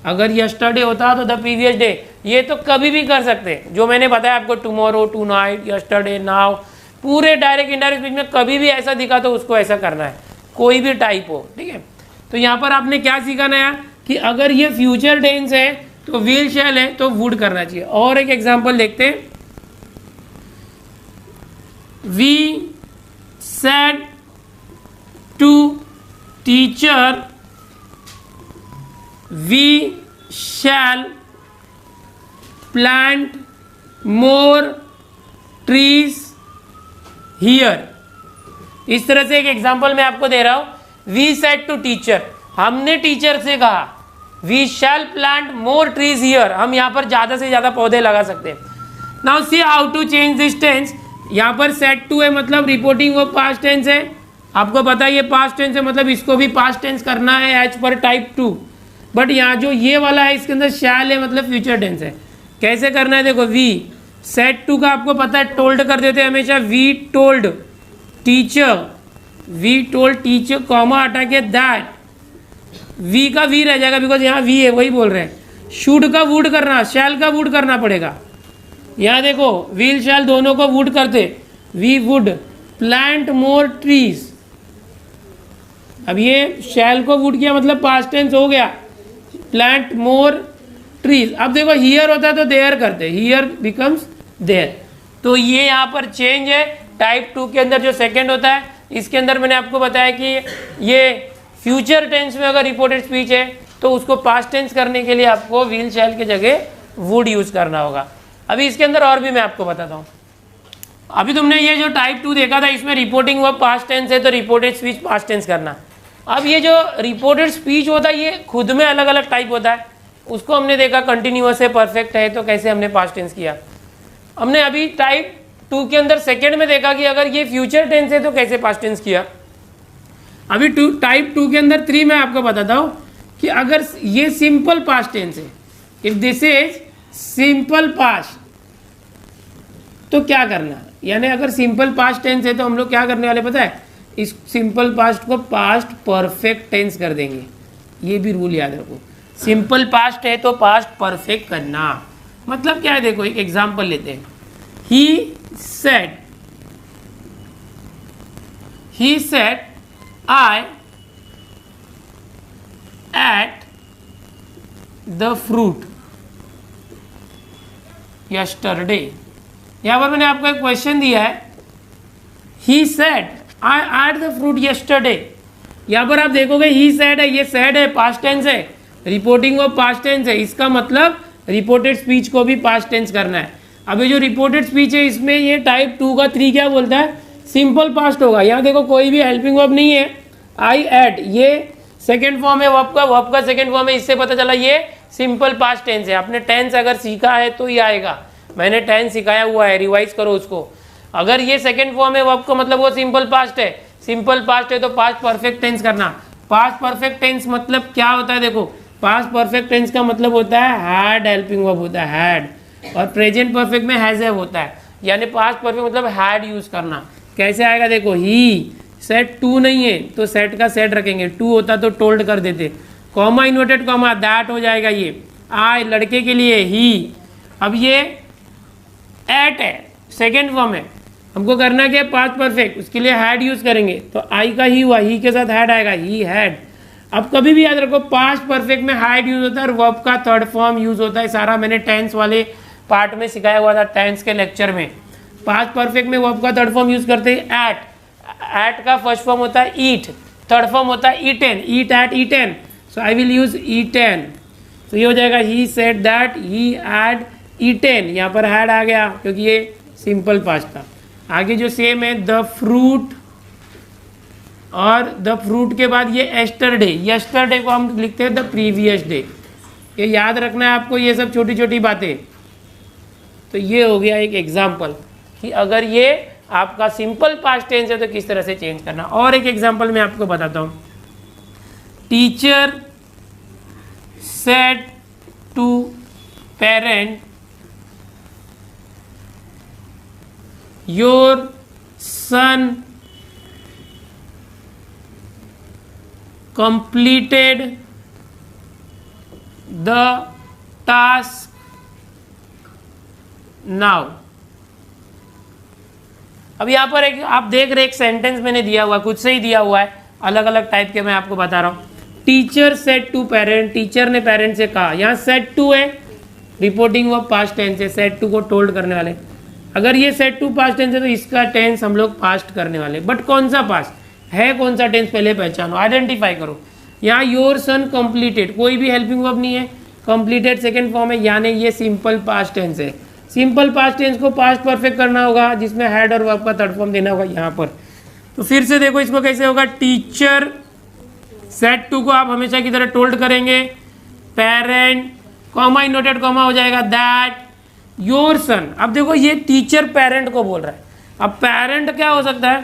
अगर यस्टरडे होता तो द प्रीवियस डे, ये तो कभी भी कर सकते हैं, जो मैंने बताया आपको tomorrow, tonight, yesterday, now, पूरे डायरेक्ट इनडायरेक्ट स्पीच में कभी भी ऐसा दिखा तो उसको ऐसा करना है, कोई भी टाइप हो, ठीक है। तो यहाँ पर आपने क्या सीखा नया कि अगर ये फ्यूचर टेंस है तो विल शैल है तो वुड करना चाहिए। और एक एग्जांपल देखते हैं, we said to teacher we shall plant more trees here। इस तरह से एक एग्जांपल मैं आपको दे रहा हूं, we said to teacher, हमने टीचर से कहा we shall plant more trees here, हम यहाँ पर ज़्यादा से ज़्यादा पौधे लगा सकते हैं। now see how to change this tense, यहाँ पर said to है मतलब रिपोर्टिंग वो पास्ट टेंस है, आपको पता है ये पास्ट टेंस है मतलब इसको भी पास्ट टेंस करना है एज पर टाइप 2, बट यहाँ जो ये वाला है इसके अंदर शैल है मतलब फ्यूचर टेंस है। कैसे करना है देखो, वी सेड टू का आपको पता है टोल्ड कर देते हैं हमेशा, we told teacher we told teacher comma हटा के दैट, वी का वी रह जाएगा बिकॉज यहाँ वी है, वही बोल रहे हैं। शुड का वुड करना, शैल का वुड करना पड़ेगा। यहाँ देखो विल शैल दोनों को वुड करते, we would plant more trees. अब ये शैल को वुड किया मतलब पास्ट टेंस हो गया, प्लांट मोर ट्रीज। अब देखो हियर होता है तो देयर करते, हियर बिकम्स देयर। तो ये यहाँ पर चेंज है। टाइप 2 के अंदर जो सेकंड होता है, इसके अंदर मैंने आपको बताया कि ये फ्यूचर टेंस में अगर रिपोर्टेड स्पीच है तो उसको पास्ट टेंस करने के लिए आपको विल शैल की जगह वुड यूज करना होगा। अभी इसके अंदर और भी मैं आपको बताता हूँ। अभी तुमने ये जो टाइप 2 देखा था, इसमें रिपोर्टिंग वर्ब पास्ट टेंस है तो रिपोर्टेड स्पीच पास्ट टेंस करना। अब ये जो रिपोर्टेड स्पीच होता है ये खुद में अलग अलग टाइप होता है। उसको हमने देखा कंटिन्यूअस है, परफेक्ट है, तो कैसे हमने पास्ट टेंस किया। हमने अभी टाइप 2 के अंदर सेकंड में देखा कि अगर ये फ्यूचर टेंस है तो कैसे पास्ट टेंस किया। अभी टाइप 2 के अंदर 3 मैं आपको बताता हूँ कि अगर ये सिंपल पास्ट टेंस है, if this is simple past, तो क्या करना, यानी अगर सिंपल पास्ट टेंस है तो हम लोग क्या करने वाले पता है, इस सिंपल पास्ट को पास्ट परफेक्ट टेंस कर देंगे। ये भी रूल याद रखो, सिंपल पास्ट है तो पास्ट परफेक्ट करना। मतलब क्या है, देखो एक एग्जांपल लेते हैं। He said I at the fruit yesterday. यहाँ पर मैंने आपको एक क्वेश्चन दिया है, ही said I at the fruit yesterday. यहाँ पर आप देखोगे ही सेड है, ये सेड है, पास्ट टेंस है, रिपोर्टिंग ऑफ पास्ट टेंस है, इसका मतलब रिपोर्टेड स्पीच को भी पास्ट टेंस करना है। अब ये जो रिपोर्टेड स्पीच है इसमें ये टाइप 2 का 3 क्या बोलता है, सिंपल पास्ट होगा। यहाँ देखो कोई भी हेल्पिंग वर्ब नहीं है, आई एट ये सेकेंड फॉर्म है वर्ब का सेकेंड फॉर्म है, इससे पता चला ये सिंपल पास्ट टेंस है। आपने टेंस अगर सीखा है तो ये आएगा, मैंने टेंस सिखाया हुआ है, रिवाइज करो उसको। अगर ये सेकेंड फॉर्म है वर्ब का मतलब वो सिंपल पास्ट है, सिंपल पास्ट है तो पास्ट परफेक्ट टेंस करना। पास्ट परफेक्ट टेंस मतलब क्या होता है, देखो पास्ट परफेक्ट टेंस का मतलब होता है हैड हेल्पिंग वर्ब होता है हैड, और प्रेजेंट परफेक्ट में हैज हैव होता है, यानी पास्ट परफेक्ट मतलब हैड यूज करना। कैसे आएगा देखो, ही सेट टू नहीं है तो सेट का सेट रखेंगे, टू होता तो टोल्ड कर देते, कॉमा इन्वर्टेड कॉमा दैट हो जाएगा। ये आई लड़के के लिए ही, अब ये एट है सेकेंड फॉर्म है, हमको करना क्या है पास्ट परफेक्ट, उसके लिए हैड यूज करेंगे तो आई का ही हुआ, ही के साथ हैड आएगा, ही हैड। अब कभी भी याद रखो पास्ट परफेक्ट में हैड यूज होता है और वर्ब का थर्ड फॉर्म यूज होता है। सारा मैंने टेंस वाले पार्ट में सिखाया हुआ था, टेंस के लेक्चर में। पास्ट परफेक्ट में वर्ब का थर्ड फॉर्म यूज करते हैं एट, एट का फर्स्ट फॉर्म होता है ईट, थर्ड फॉर्म होता है eaten, eat ate eaten, so I will use eaten. तो ये हो जाएगा he said that he had eaten, यहाँ पर हैड आ गया क्योंकि ये सिंपल पास्ट था। आगे जो सेम है द फ्रूट, और द फ्रूट के बाद ये एस्टरडे, यस्टरडे को हम लिखते हैं द प्रीवियस डे। ये याद रखना है आपको, ये सब छोटी छोटी बातें। तो ये हो गया एक एग्जाम्पल कि अगर ये आपका सिंपल पास्ट टेंस है तो किस तरह से चेंज करना। और एक एग्जाम्पल मैं आपको बताता हूँ। Teacher said to parent your son completed the task now। अब यहाँ पर एक आप देख रहे एक सेंटेंस मैंने दिया हुआ है, खुद से ही दिया हुआ है, अलग अलग टाइप के मैं आपको बता रहा हूँ। Teacher said to parent, teacher ने पेरेंट से कहा, यहाँ सेड टू है, रिपोर्टिंग वर्ब पास्ट टेंस है, सेड टू को टोल्ड करने वाले। अगर ये सेड टू पास्ट टेंस है तो इसका टेंस हम लोग पास्ट करने वाले, बट कौन सा पास्ट है, कौन सा टेंस पहले पहचानो, आइडेंटिफाई करो। यहाँ योर सन कंप्लीटेड, कोई भी हेल्पिंग वर्ब नहीं है, कंप्लीटेड सेकंड फॉर्म है, यानी ये सिंपल पास्ट टेंस है। सिंपल पास्ट टेंस को पास्ट परफेक्ट करना होगा जिसमें हेड और वर्ब का थर्ड फॉर्म देना होगा यहाँ पर। तो फिर से देखो इसको कैसे होगा, टीचर सेड टू को आप हमेशा की तरह टोल्ड करेंगे, पेरेंट कॉमा इनोटेड कॉमा हो जाएगा दैट योर सन। अब देखो ये टीचर पेरेंट को बोल रहा है, अब पेरेंट क्या हो सकता है,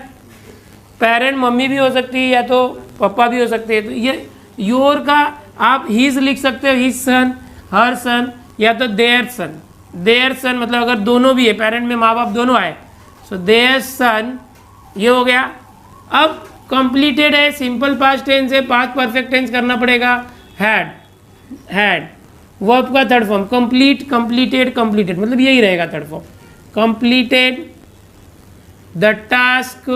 पेरेंट मम्मी भी हो सकती है या तो पापा भी हो सकते हैं। तो ये योर का आप हिज लिख सकते हो, हिज सन, हर सन, या तो देयर सन। देयर सन मतलब अगर दोनों भी है, पेरेंट में माँ बाप दोनों आए, सो देयर सन, ये हो गया। अब कंप्लीटेड है, सिंपल पास्ट टेंस है, पास्ट परफेक्ट टेंस करना पड़ेगा, हैड वर्ब का third form complete, completed, completed, मतलब यही रहेगा third form, completed the task.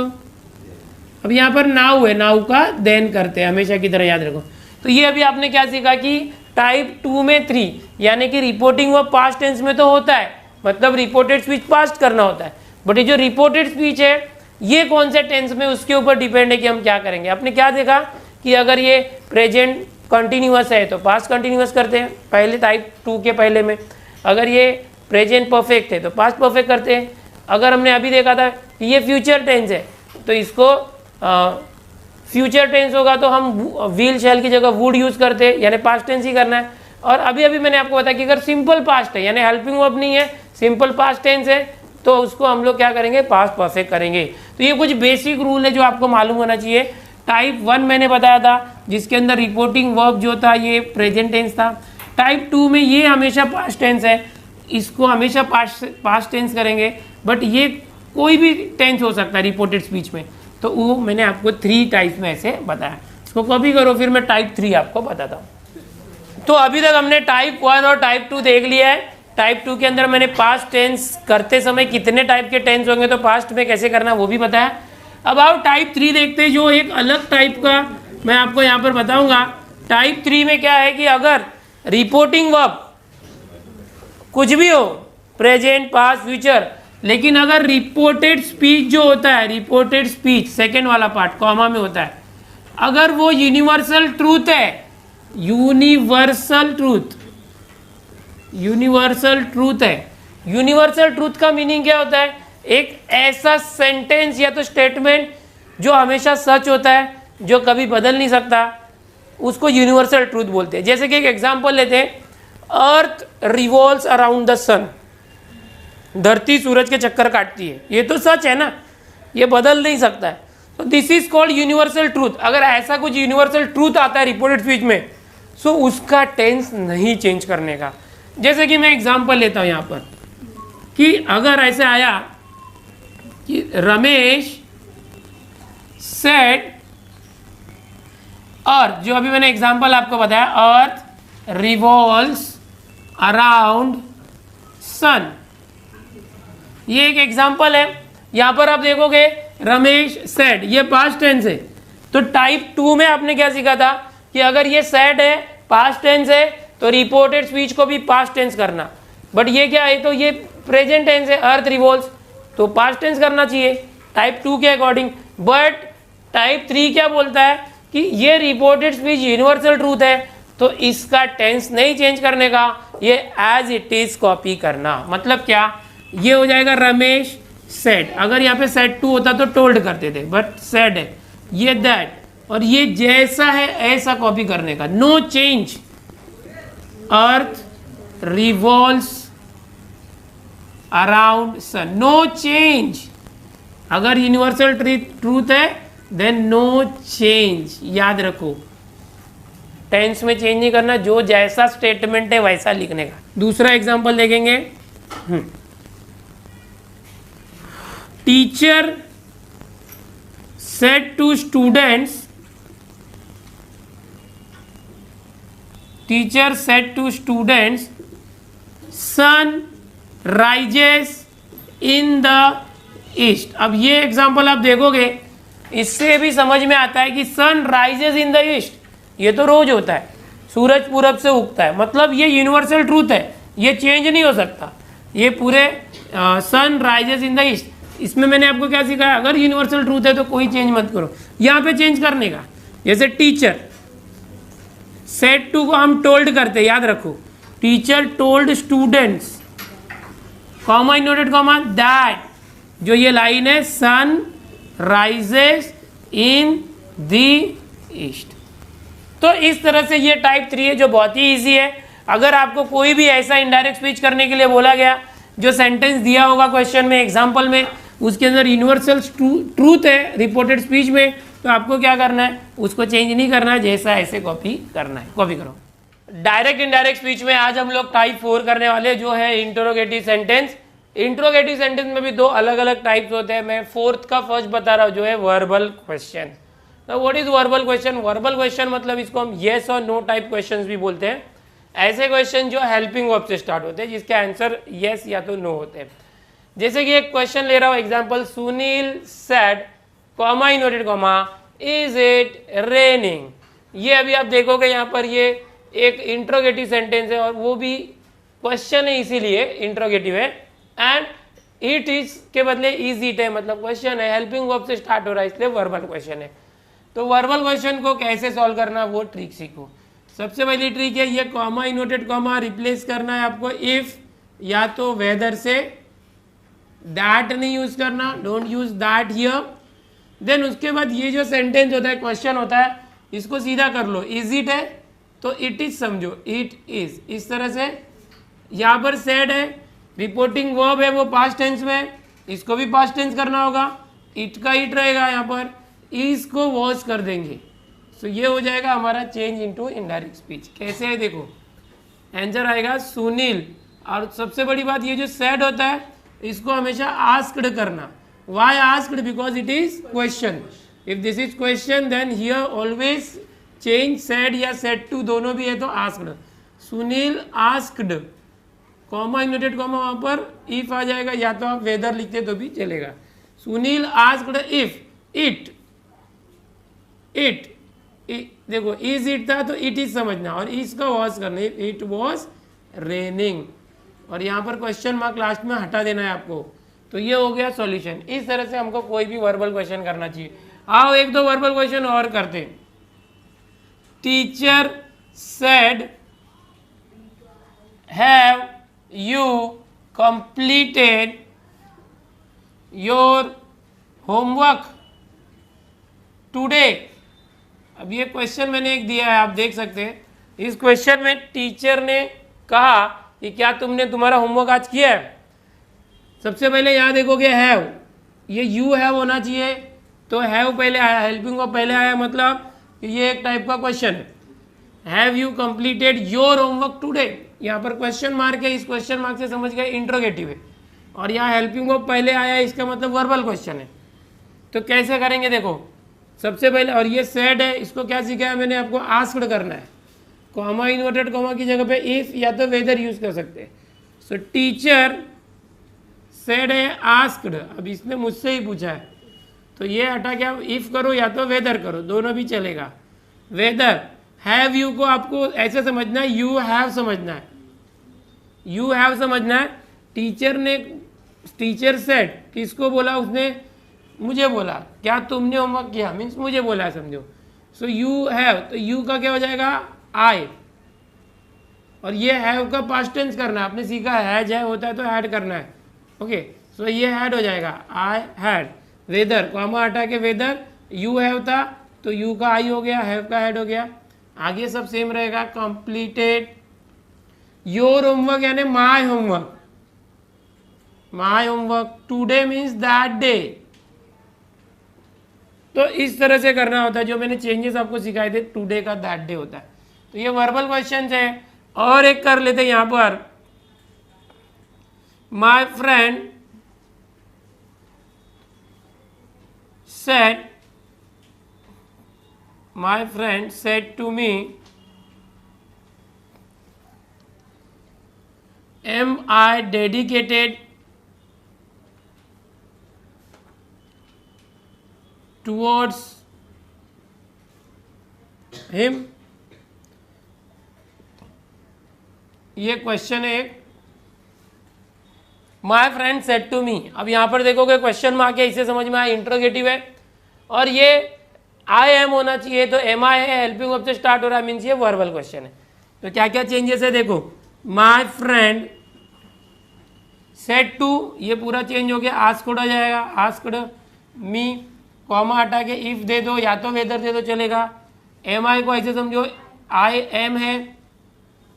अब यहाँ पर नाउ है, नाउ का देन करते हैं, हमेशा की तरह याद रखो। तो ये अभी आपने क्या सीखा कि टाइप 2 में 3 यानी कि रिपोर्टिंग वर्ब पास्ट टेंस में तो होता है, मतलब रिपोर्टेड स्पीच पास्ट करना होता है, बट ये जो रिपोर्टेड स्पीच है ये कौन से टेंस में, उसके ऊपर डिपेंड है कि हम क्या करेंगे। आपने क्या देखा कि अगर ये प्रेजेंट कंटिन्यूअस है तो पास्ट कंटिन्यूअस करते हैं पहले टाइप 2 के पहले में, अगर ये प्रेजेंट परफेक्ट है तो पास्ट परफेक्ट करते हैं, अगर हमने अभी देखा था कि ये फ्यूचर टेंस है तो इसको फ्यूचर टेंस होगा तो हम विल शैल की जगह वुड यूज़ करते हैं, यानी पास्ट टेंस ही करना है। और अभी अभी मैंने आपको बताया कि अगर सिंपल पास्ट है यानी हेल्पिंग वर्ब नहीं है, सिंपल पास्ट टेंस है, तो उसको हम लोग क्या करेंगे, पास्ट परफेक्ट करेंगे। तो ये कुछ बेसिक रूल है जो आपको मालूम होना चाहिए। टाइप 1 मैंने बताया था जिसके अंदर रिपोर्टिंग वर्ब जो था ये प्रेजेंट टेंस था। टाइप 2 में ये हमेशा पास्ट टेंस है, इसको हमेशा पास्ट टेंस करेंगे, बट ये कोई भी टेंस हो सकता है रिपोर्टेड स्पीच में। तो वो मैंने आपको 3 टाइप्स में ऐसे बताया, इसको कॉपी करो, फिर मैं टाइप 3 आपको बताता हूँ। तो अभी तक हमने टाइप 1 और टाइप 2 देख लिया है। टाइप 2 के अंदर मैंने पास्ट टेंस करते समय कितने टाइप के टेंस होंगे तो पास्ट में कैसे करना वो भी बताया। अब आओ टाइप 3 देखते हैं, जो एक अलग टाइप का मैं आपको यहाँ पर बताऊंगा। टाइप 3 में क्या है कि अगर रिपोर्टिंग वर्ब कुछ भी हो, प्रेजेंट पास्ट फ्यूचर, लेकिन अगर रिपोर्टेड स्पीच जो होता है, रिपोर्टेड स्पीच सेकेंड वाला पार्ट कॉमा में होता है, अगर वो यूनिवर्सल ट्रूथ है, यूनिवर्सल ट्रूथ, यूनिवर्सल ट्रूथ है। यूनिवर्सल ट्रूथ का मीनिंग क्या होता है, एक ऐसा सेंटेंस या तो स्टेटमेंट जो हमेशा सच होता है, जो कभी बदल नहीं सकता, उसको यूनिवर्सल ट्रूथ बोलते हैं। जैसे कि एक एग्जांपल लेते हैं, अर्थ रिवॉल्व्स अराउंड द सन, धरती सूरज के चक्कर काटती है, ये तो सच है ना, ये बदल नहीं सकता है, तो this is called universal truth. अगर ऐसा कुछ यूनिवर्सल ट्रूथ आता है रिपोर्टेड स्पीच में, सो उसका टेंस नहीं चेंज करने का। जैसे कि मैं एग्जांपल लेता हूं यहां पर कि अगर ऐसे आया कि रमेश सेड अर्थ, जो अभी मैंने एग्जांपल आपको बताया, अर्थ रिवॉल्व्स अराउंड सन, ये एक एग्जांपल है। यहां पर आप देखोगे रमेश सेड, ये पास्ट टेंस है। तो टाइप 2 में आपने क्या सीखा था कि अगर ये सेड है, पास्ट टेंस है, तो रिपोर्टेड स्पीच को भी पास्ट टेंस करना। बट ये क्या है, तो ये प्रेजेंट टेंस है, अर्थ रिवॉल्व्स, तो पास्ट टेंस करना चाहिए टाइप 2 के अकॉर्डिंग। बट टाइप 3 क्या बोलता है कि ये रिपोर्टेड स्पीच यूनिवर्सल ट्रूथ है, तो इसका टेंस नहीं चेंज करने का, ये एज इट इज कॉपी करना। मतलब क्या, ये हो जाएगा रमेश सेड, अगर यहाँ पे सेड 2 होता तो टोल्ड करते थे, बट सेड है, ये दैट, और ये जैसा है ऐसा कॉपी करने का, no change. Earth revolves around sun, no change. अगर यूनिवर्सल ट्रूथ है देन नो चेंज, याद रखो, टेंस में चेंज नहीं करना, जो जैसा स्टेटमेंट है वैसा लिखने का। दूसरा एग्जांपल देखेंगे, teacher said to students, teacher said to students sun rises in the east. अब ये एग्जांपल आप देखोगे, इससे भी समझ में आता है कि sun rises in the east, ये तो रोज होता है, सूरज पूरब से उगता है, मतलब ये यूनिवर्सल ट्रूथ है, ये चेंज नहीं हो सकता। ये पूरे sun rises in the east, इसमें मैंने आपको क्या सिखाया, अगर यूनिवर्सल ट्रूथ है तो कोई चेंज मत करो, यहाँ पे चेंज करने का। जैसे टीचर सेड टू को हम टोल्ड करते, याद रखो, teacher told students, comma inverted comma that, जो ये लाइन है, sun rises in the east. तो इस तरह से ये टाइप 3 है, जो बहुत ही ईजी है। अगर आपको कोई भी ऐसा इनडायरेक्ट स्पीच करने के लिए बोला गया, जो सेंटेंस दिया होगा क्वेश्चन में, एग्जाम्पल में, उसके अंदर यूनिवर्सल ट्रूथ है रिपोर्टेड स्पीच में, तो आपको क्या करना है, उसको चेंज नहीं करना है, जैसा ऐसे कॉपी करना है, कॉपी करो। डायरेक्ट इनडायरेक्ट स्पीच में आज हम लोग टाइप 4 करने वाले, जो है इंटरोगेटिव सेंटेंस। इंटरोगेटिव सेंटेंस में भी 2 अलग अलग टाइप्स होते हैं। मैं 4th का फर्स्ट बता रहा हूँ, जो है वर्बल क्वेश्चन। तो what is verbal question? Verbal question मतलब इसको हम येस और नो टाइप क्वेश्चंस भी बोलते हैं। ऐसे क्वेश्चन जो हेल्पिंग वर्ब से स्टार्ट होते हैं, जिसके आंसर येस या तो नो होते हैं। जैसे कि एक क्वेश्चन ले रहा हूं example, Sunil said comma inverted comma is it raining. ये अभी आप देखोगे यहाँ पर ये एक इंट्रोगेटिव सेंटेंस है और वो भी क्वेश्चन है, इसीलिए इंट्रोगेटिव है। एंड इट इज के बदले इज इट है, मतलब क्वेश्चन है, हेल्पिंग वर्ब से स्टार्ट हो रहा है, इसलिए वर्बल क्वेश्चन है। तो वर्बल क्वेश्चन को कैसे सॉल्व करना वो ट्रिक सीखो। सबसे पहली ट्रिक है ये कॉमा इनवर्टेड कॉमा रिप्लेस करना है आपको इफ या तो वेदर से, दैट नहीं यूज करना, don't use that here. Then उसके बाद ये जो सेंटेंस होता है, क्वेश्चन होता है, इसको सीधा कर लो, इज इट है तो इट इज समझो, इट इज, इस तरह से। यहाँ पर सेड है, रिपोर्टिंग वर्ब है वो पास्ट टेंस में, इसको भी पास्ट टेंस करना होगा, इट का इट रहेगा, यहाँ पर इज को वॉज कर देंगे। सो ये हो जाएगा हमारा चेंज इनटू इनडायरेक्ट स्पीच। कैसे है देखो, आंसर आएगा सुनील। और सबसे बड़ी बात ये जो सेड होता है इसको हमेशा आस्क्ड करना। Why asked? Because it is question. If this is question then here always change said या सेड टू, दोनों भी है तो asked. Sunil asked, comma inverted comma वहां पर इफ आ जाएगा, या तो आप वेदर लिखते तो भी चलेगा। Sunil asked if it, it देखो इज इट था तो इट इज समझना और इसका वॉज करना, इट वॉज रेनिंग, और यहाँ पर क्वेश्चन मार्क लास्ट में हटा देना है आपको। तो ये हो गया सॉल्यूशन। इस तरह से हमको कोई भी वर्बल क्वेश्चन करना चाहिए। आओ एक दो वर्बल क्वेश्चन और करते हैं। Teacher said have you completed your homework today. अब ये क्वेश्चन मैंने एक दिया है, आप देख सकते हैं। इस क्वेश्चन में टीचर ने कहा कि क्या तुमने तुम्हारा होमवर्क आज किया है? सबसे पहले यहाँ देखोगे हैव, ये यू हैव होना चाहिए, तो हैव पहले आया, हेल्पिंग को पहले आया, मतलब ये एक टाइप का क्वेश्चन है। Have you completed your homework today, यहाँ पर क्वेश्चन मार्क है, इस क्वेश्चन मार्क से समझ गए इंट्रोगेटिव है, और यहाँ हेल्पिंग को पहले आया, इसका मतलब वर्बल क्वेश्चन है। तो कैसे करेंगे देखो, सबसे पहले, और ये सेड है, इसको क्या सिखाया मैंने आपको, आस्क्ड करना है। कॉमा इन्वर्टेड कॉमा की जगह पे इफ या तो वेदर यूज कर सकते हैं। सो टीचर सेड है आस्क्ड, अब इसने मुझसे ही पूछा है तो ये हटा के आप इफ करो या तो वेदर करो, दोनों भी चलेगा। वेदर, हैव यू को आपको ऐसे समझना है, यू हैव समझना है, यू हैव समझना है। टीचर ने, टीचर सेड, किसको बोला उसने? मुझे बोला। क्या तुमने होमवर्क किया? मीन्स मुझे बोला, समझो। सो यू हैव, तो यू का क्या हो जाएगा? आई, और ये हैव का पास्ट टेंस करना है, आपने सीखा हैज है होता है तो ऐड करना है। ओके, सो ये हैड हो जाएगा, आई हैड। वेदर, कॉमा हटा के वेदर, यू हैव था तो यू का आई हो गया, हैव का हैड हो गया। आगे सब सेम रहेगा। कंप्लीटेड योर होमवर्क यानी my homework, my homework today means that day. तो इस तरह से करना होता है, जो मैंने चेंजेस आपको सिखाए थे, टुडे का दैट डे होता है। तो ये वर्बल क्वेश्चन है। और एक कर लेते हैं यहां पर, my friend said, my friend said to me, am I dedicated towards him। ये क्वेश्चन है एक। My friend said to me, अब यहां पर देखोगे क्वेश्चन मार्क है, इसे समझ में आया, इंट्रोगेटिव है, और ये आई एम होना चाहिए, तो एम आई है, हेल्पिंग वर्ब से स्टार्ट हो रहा है, मीन्स ये वर्बल क्वेश्चन है। तो क्या क्या चेंजेस है देखो, माई फ्रेंड सेड टू, ये पूरा चेंज हो गया, आस्क्ड हो जाएगा, आस्क्ड मी, कॉमा हटा के इफ दे दो या तो वेदर दे दो चलेगा। एम आई को ऐसे समझो, आई एम है।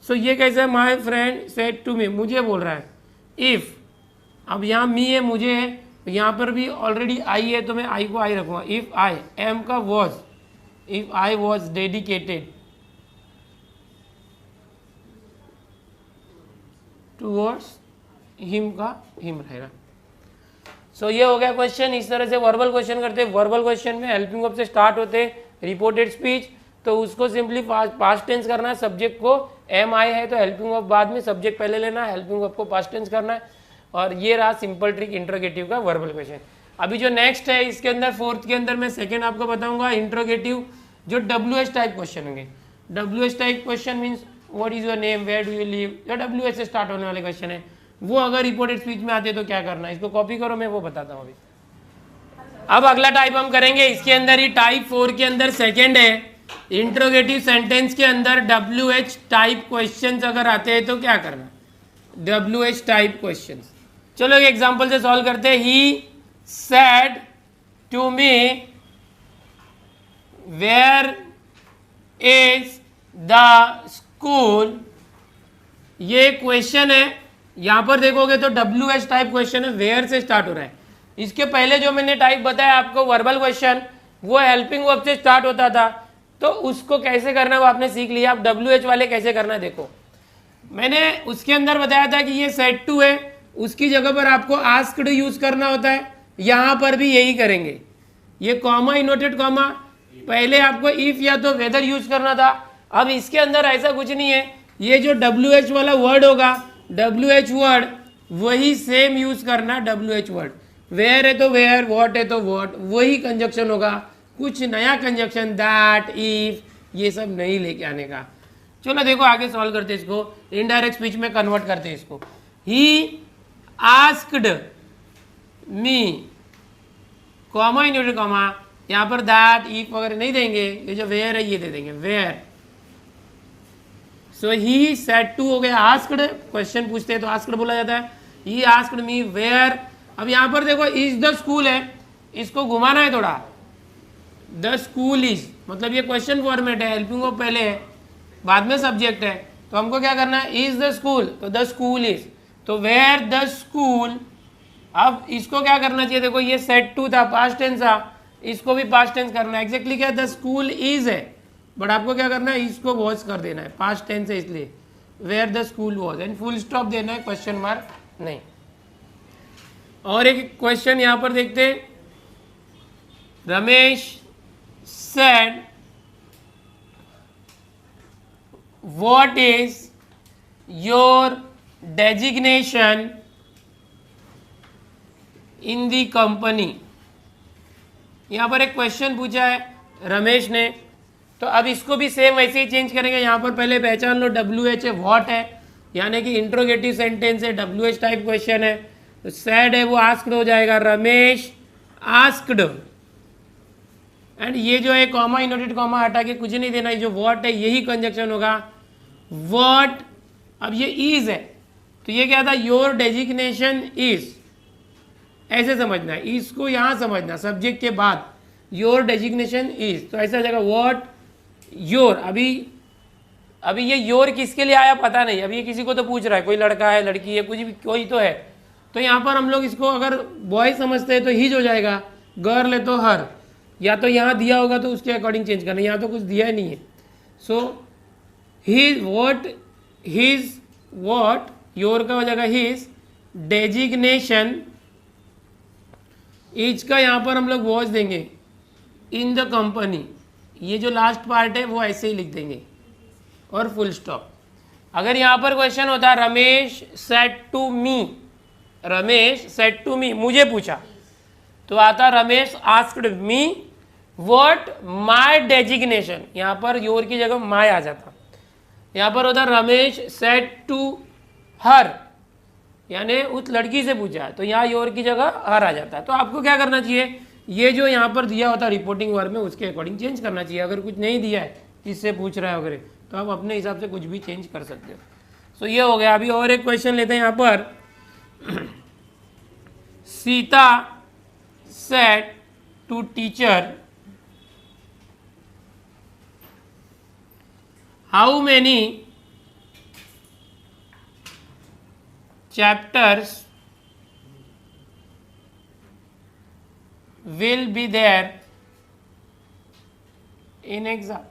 सो ये कैसे है, my friend said to me, मुझे बोल रहा है। इफ, अब यहाँ मी है, मुझे है, तो यहाँ पर भी ऑलरेडी आई है तो मैं आई को आई रखूँगा। इफ आई, एम का was, if I was dedicated towards him का हिम रहेगा। सो ये हो गया क्वेश्चन। इस तरह से वर्बल क्वेश्चन करते हैं। वर्बल क्वेश्चन में हेल्पिंग वर्ब से स्टार्ट होते हैं, रिपोर्टेड स्पीच, तो उसको सिंपली पास्ट टेंस करना है। सब्जेक्ट को एम आई है तो हेल्पिंग वर्ब बाद में, सब्जेक्ट पहले लेना है, हेल्पिंग वर्ब को पास्ट टेंस करना है। और ये रहा सिंपल ट्रिक इंट्रोगेटिव का वर्बल क्वेश्चन। अभी जो नेक्स्ट है इसके अंदर फोर्थ के अंदर मैं सेकंड आपको बताऊंगा इंट्रोगेटिव, जो WH टाइप क्वेश्चन होंगे। WH type question means what is your name, where do you live, या WH से स्टार्ट होने वाले क्वेश्चन है। वो अगर रिपोर्टेड स्पीच में आते तो क्या करना है, इसको कॉपी करो, मैं वो बताता हूँ अभी। अब अगला टाइप हम करेंगे, इसके अंदर ही टाइप 4 के अंदर सेकेंड है, इंट्रोगेटिव सेंटेंस के अंदर WH टाइप क्वेश्चंस अगर आते हैं तो क्या करना, WH टाइप क्वेश्चंस। चलो एक एग्जांपल से सॉल्व करते हैं। He said to me where is the school, ये क्वेश्चन है। यहां पर देखोगे तो WH टाइप क्वेश्चन है, वेयर से स्टार्ट हो रहा है। इसके पहले जो मैंने टाइप बताया आपको वर्बल क्वेश्चन, वो हेल्पिंग वर्ब से स्टार्ट होता था, तो उसको कैसे करना है वो आपने सीख लिया। अब WH वाले कैसे करना है देखो, मैंने उसके अंदर बताया था कि ये सेड टू है, उसकी जगह पर आपको आस्क्ड यूज करना होता है। यहां पर भी यही करेंगे। ये कॉमा इनवर्टेड कॉमा, पहले आपको इफ या तो वेदर यूज करना था। अब इसके अंदर ऐसा कुछ नहीं है, ये जो WH वाला वर्ड होगा, WH वर्ड वही सेम यूज करना। WH वर्ड वेयर है तो वेयर, व्हाट है तो व्हाट, वही कंजक्शन होगा, कुछ नया कंजक्शन दैट, इफ, ये सब नहीं लेके आने का। चलो देखो आगे सॉल्व करते हैं इसको, इनडायरेक्ट स्पीच में कन्वर्ट करते हैं इसको। ही आस्क्ड मी, कॉमा इनवर्टेड कॉमा, यहाँ पर दैट, इफ वगैरह नहीं देंगे, ये जो वेयर है ये दे देंगे, where. So he said to हो गया आस्क्ड, क्वेश्चन पूछते हैं तो आस्क्ड बोला जाता है। He asked me where. अब यहाँ पर देखो इज द स्कूल है, इसको घुमाना है थोड़ा, द स्कूल इज, मतलब ये क्वेश्चन फॉर्मेट है, हेल्पिंग वर्ब पहले है, बाद में सब्जेक्ट है, तो हमको क्या करना है, इज द स्कूल, तो द स्कूल इज, तो वेयर द स्कूल। अब इसको क्या करना चाहिए, देखो ये सेड टू था, पास्ट टेंस था, इसको भी पास्ट टेंस करना है। एग्जैक्टली क्या, द स्कूल इज है, बट आपको क्या करना है, इसको वॉज कर देना है, पास्ट टेंस है इसलिए, where the school was, and full stop देना है, क्वेश्चन मार्क नहीं। और एक क्वेश्चन यहां पर देखते हैं, Ramesh said what is your designation in the company. यहां पर एक क्वेश्चन पूछा है रमेश ने, तो अब इसको भी सेम वैसे ही चेंज करेंगे। यहां पर पहले पहचान लो WH है, व्हाट है, यानी कि इंट्रोगेटिव सेंटेंस है, WH टाइप क्वेश्चन है, तो सैड है वो आस्क्ड हो जाएगा, रमेश आस्क्ड। एंड ये जो है कॉमा इनवर्टेड कॉमा हटा के कुछ नहीं देना, ये जो व्हाट है यही कंजक्शन होगा, व्हाट। अब ये इज है, तो ये क्या था, योर डेजिग्नेशन इज, ऐसे समझना है, इसको यहां समझना, सब्जेक्ट के बाद योर डेजिग्नेशन इज, तो ऐसा हो जाएगा व्हाट योर। अभी ये योर किसके लिए आया पता नहीं, अभी ये किसी को तो पूछ रहा है, कोई लड़का है, लड़की है, कुछ भी कोई तो है, तो यहाँ पर हम लोग इसको अगर बॉय समझते हैं तो हिज हो जाएगा, गर्ल है तो हर, या तो यहाँ दिया होगा तो उसके अकॉर्डिंग चेंज करना, यहाँ तो कुछ दिया ही नहीं है। So his what, his what, your का हो जाएगा हिज, डेजिग्नेशन, इज का यहाँ पर हम लोग वॉच देंगे, इन द कंपनी, ये जो लास्ट पार्ट है वो ऐसे ही लिख देंगे, और फुल स्टॉप। अगर यहाँ पर क्वेश्चन होता Ramesh said to me, Ramesh said to me, मुझे पूछा, तो आता Ramesh asked me what my designation, यहाँ पर योर की जगह माय आ जाता। यहाँ पर होता रमेश सेड टू हर, यानी उस लड़की से पूछा, तो यहाँ योर की जगह हर आ जाता। तो आपको क्या करना चाहिए, ये जो यहाँ पर दिया होता रिपोर्टिंग वर्ब में उसके अकॉर्डिंग चेंज करना चाहिए। अगर कुछ नहीं दिया है, किससे पूछ रहा है वगैरह, तो आप अपने हिसाब से कुछ भी चेंज कर सकते हो। सो ये हो गया। अभी और एक क्वेश्चन लेते हैं यहाँ पर, Sita said to teacher how many chapters will be there in exam।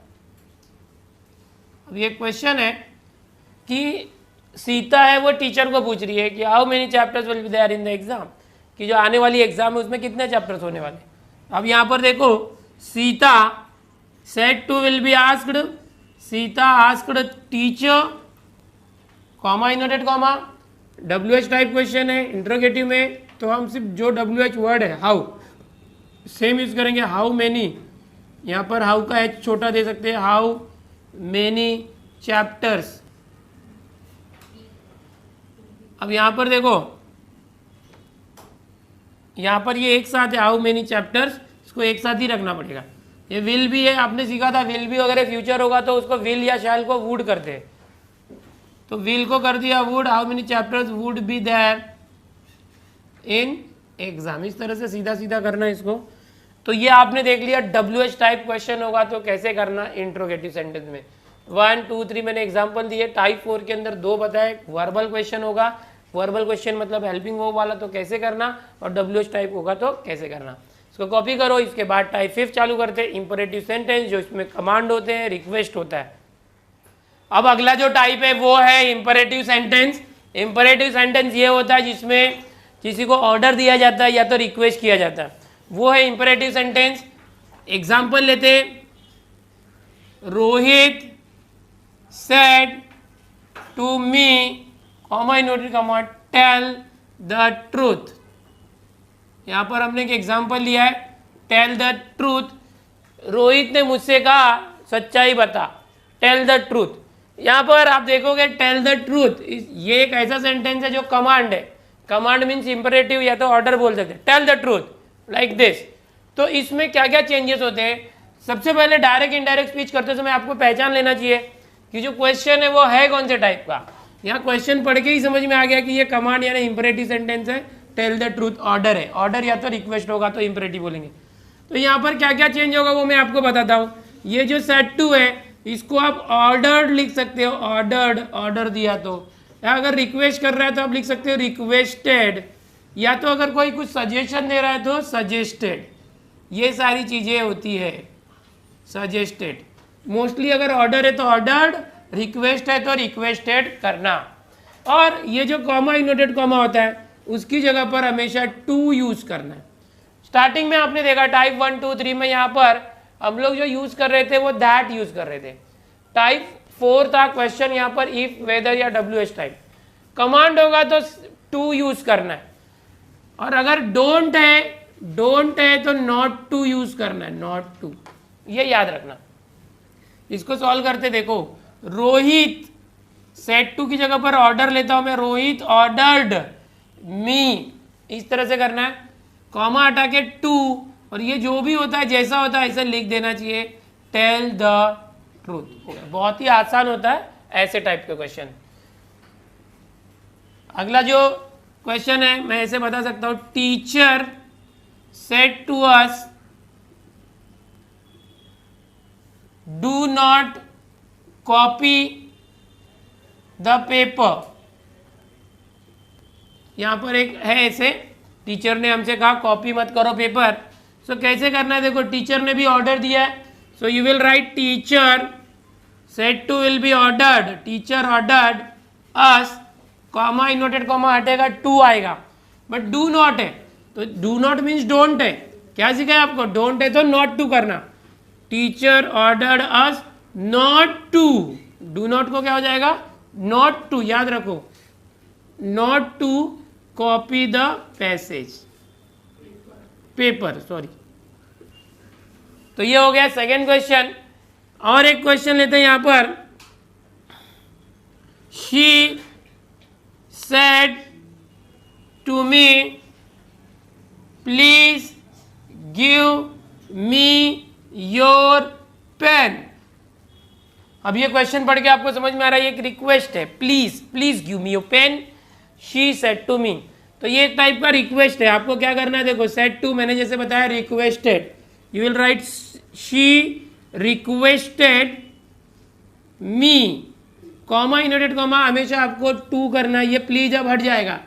अब ये क्वेश्चन है कि सीता है वो टीचर को पूछ रही है कि how many chapters will be there in the exam, कि जो आने वाली एग्जाम है उसमें कितने चैप्टर्स होने वाले। अब यहाँ पर देखो, Sita said to will be asked, Sita asked teacher, comma inverted comma, WH type question है इंट्रोगेटिव में, तो हम सिर्फ जो WH वर्ड है हाउ सेम यूज करेंगे। हाउ मेनी, यहाँ पर हाउ का H छोटा दे सकते हैं, हाउ मेनी चैप्टर्स। अब यहाँ पर देखो, यहाँ पर ये एक साथ है हाउ मेनी चैप्टर्स, इसको एक साथ ही रखना पड़ेगा। ये विल भी है, आपने सीखा था विल भी वगैरह फ्यूचर होगा तो उसको विल या शैल को वुड करते हैं, तो विल को कर दिया would, how many chapters would be there in exam. इस तरह से सीधा सीधा करना इसको। तो ये आपने देख लिया WH टाइप क्वेश्चन होगा तो कैसे करना इंट्रोगेटिव सेंटेंस में। 1 2 3 मैंने एग्जांपल दिए। टाइप 4 के अंदर 2 बताए। वर्बल क्वेश्चन होगा, वर्बल क्वेश्चन मतलब हेल्पिंग वर्ब वाला, तो कैसे करना, और WH टाइप होगा तो कैसे करना। इसको कॉपी करो। इसके बाद टाइप 5 चालू करते हैं, इंपरेटिव सेंटेंस, जो इसमें कमांड होते हैं, रिक्वेस्ट होता है। अब अगला जो टाइप है वो है इंपरेटिव सेंटेंस। इंपरेटिव सेंटेंस ये होता है जिसमें किसी को ऑर्डर दिया जाता है या तो रिक्वेस्ट किया जाता है, वो है इंपरेटिव सेंटेंस। एग्जाम्पल लेते, Rohit said to me, comma inverted comma, tell the truth. यहां पर हमने एक एग्जाम्पल लिया है, टेल द ट्रूथ। रोहित ने मुझसे कहा सच्चाई बता, टेल द ट्रूथ। यहां पर आप देखोगे टेल द ट्रूथ, ये एक ऐसा सेंटेंस है जो कमांड है। कमांड मीन्स इंपरेटिव या तो ऑर्डर बोल सकते हैं, tell the truth like this. तो इसमें क्या क्या चेंजेस होते हैं। सबसे पहले डायरेक्ट इनडायरेक्ट स्पीच करते समय आपको पहचान लेना चाहिए कि जो क्वेश्चन है वो है कौन से टाइप का। यहाँ क्वेश्चन पढ़ के ही समझ में आ गया कि ये कमांड यानी इंपरेटिव सेंटेंस है, टेल द ट्रूथ ऑर्डर है। ऑर्डर या तो रिक्वेस्ट होगा तो इंपरेटिव बोलेंगे। तो यहाँ पर क्या क्या चेंज होगा वो मैं आपको बताता हूँ। ये जो सेड टू है इसको आप ऑर्डर्ड लिख सकते हो, ऑर्डर्ड, ऑर्डर दिया तो। या अगर रिक्वेस्ट कर रहा है तो आप लिख सकते हो रिक्वेस्टेड, या तो अगर कोई कुछ सजेशन दे रहा है तो सजेस्टेड। ये सारी चीजें होती है सजेस्टेड। मोस्टली अगर ऑर्डर है तो ऑर्डर्ड, रिक्वेस्ट है तो रिक्वेस्टेड करना। और ये जो कॉमा इनवर्टेड कॉमा होता है उसकी जगह पर हमेशा टू यूज करना है। स्टार्टिंग में आपने देखा टाइप 1 2 3 में यहाँ पर हम लोग जो यूज कर रहे थे वो दैट यूज कर रहे थे। टाइप 4 था क्वेश्चन, यहाँ पर इफ, वेदर या WH टाइप। कमांड होगा तो टू यूज करना है, और अगर डोंट है तो नॉट टू यूज करना है, नॉट टू। ये याद रखना। इसको सॉल्व करते देखो, रोहित सेड टू की जगह पर ऑर्डर लेता हूं मैं, रोहित ऑर्डर्ड मी, इस तरह से करना है। कॉमा हटा के टू, और ये जो भी होता है जैसा होता है ऐसे लिख देना चाहिए, टेल द ट्रूथ। बहुत ही आसान होता है ऐसे टाइप के क्वेश्चन। अगला जो क्वेश्चन है मैं ऐसे बता सकता हूं, teacher said to us do not copy the paper. यहां पर एक है ऐसे, टीचर ने हमसे कहा कॉपी मत करो पेपर। सो कैसे करना है देखो, टीचर ने भी ऑर्डर दिया है, so you will write teacher said to will be ordered, teacher ordered us, comma inverted comma हटेगा, टू आएगा। बट डू नॉट है तो डू नॉट मीन्स डोंट है। क्या सिखाया आपको, डोंट है तो नॉट टू करना। Teacher ordered us not to, do not को क्या हो जाएगा, नॉट टू, याद रखो, not to copy the passage, paper, sorry. तो ये हो गया सेकेंड क्वेश्चन। और एक क्वेश्चन लेते हैं यहां पर, she said to me please give me your pen. अब ये क्वेश्चन पढ़ के आपको समझ में आ रहा है ये एक रिक्वेस्ट है, please, please give me your pen, she said to me. तो ये एक टाइप का रिक्वेस्ट है। आपको क्या करना है देखो, सेड टू मैंने जैसे बताया requested, you will right she requested me, comma inverted comma हमेशा आपको टू करना है। ये प्लीज अब हट जाएगा।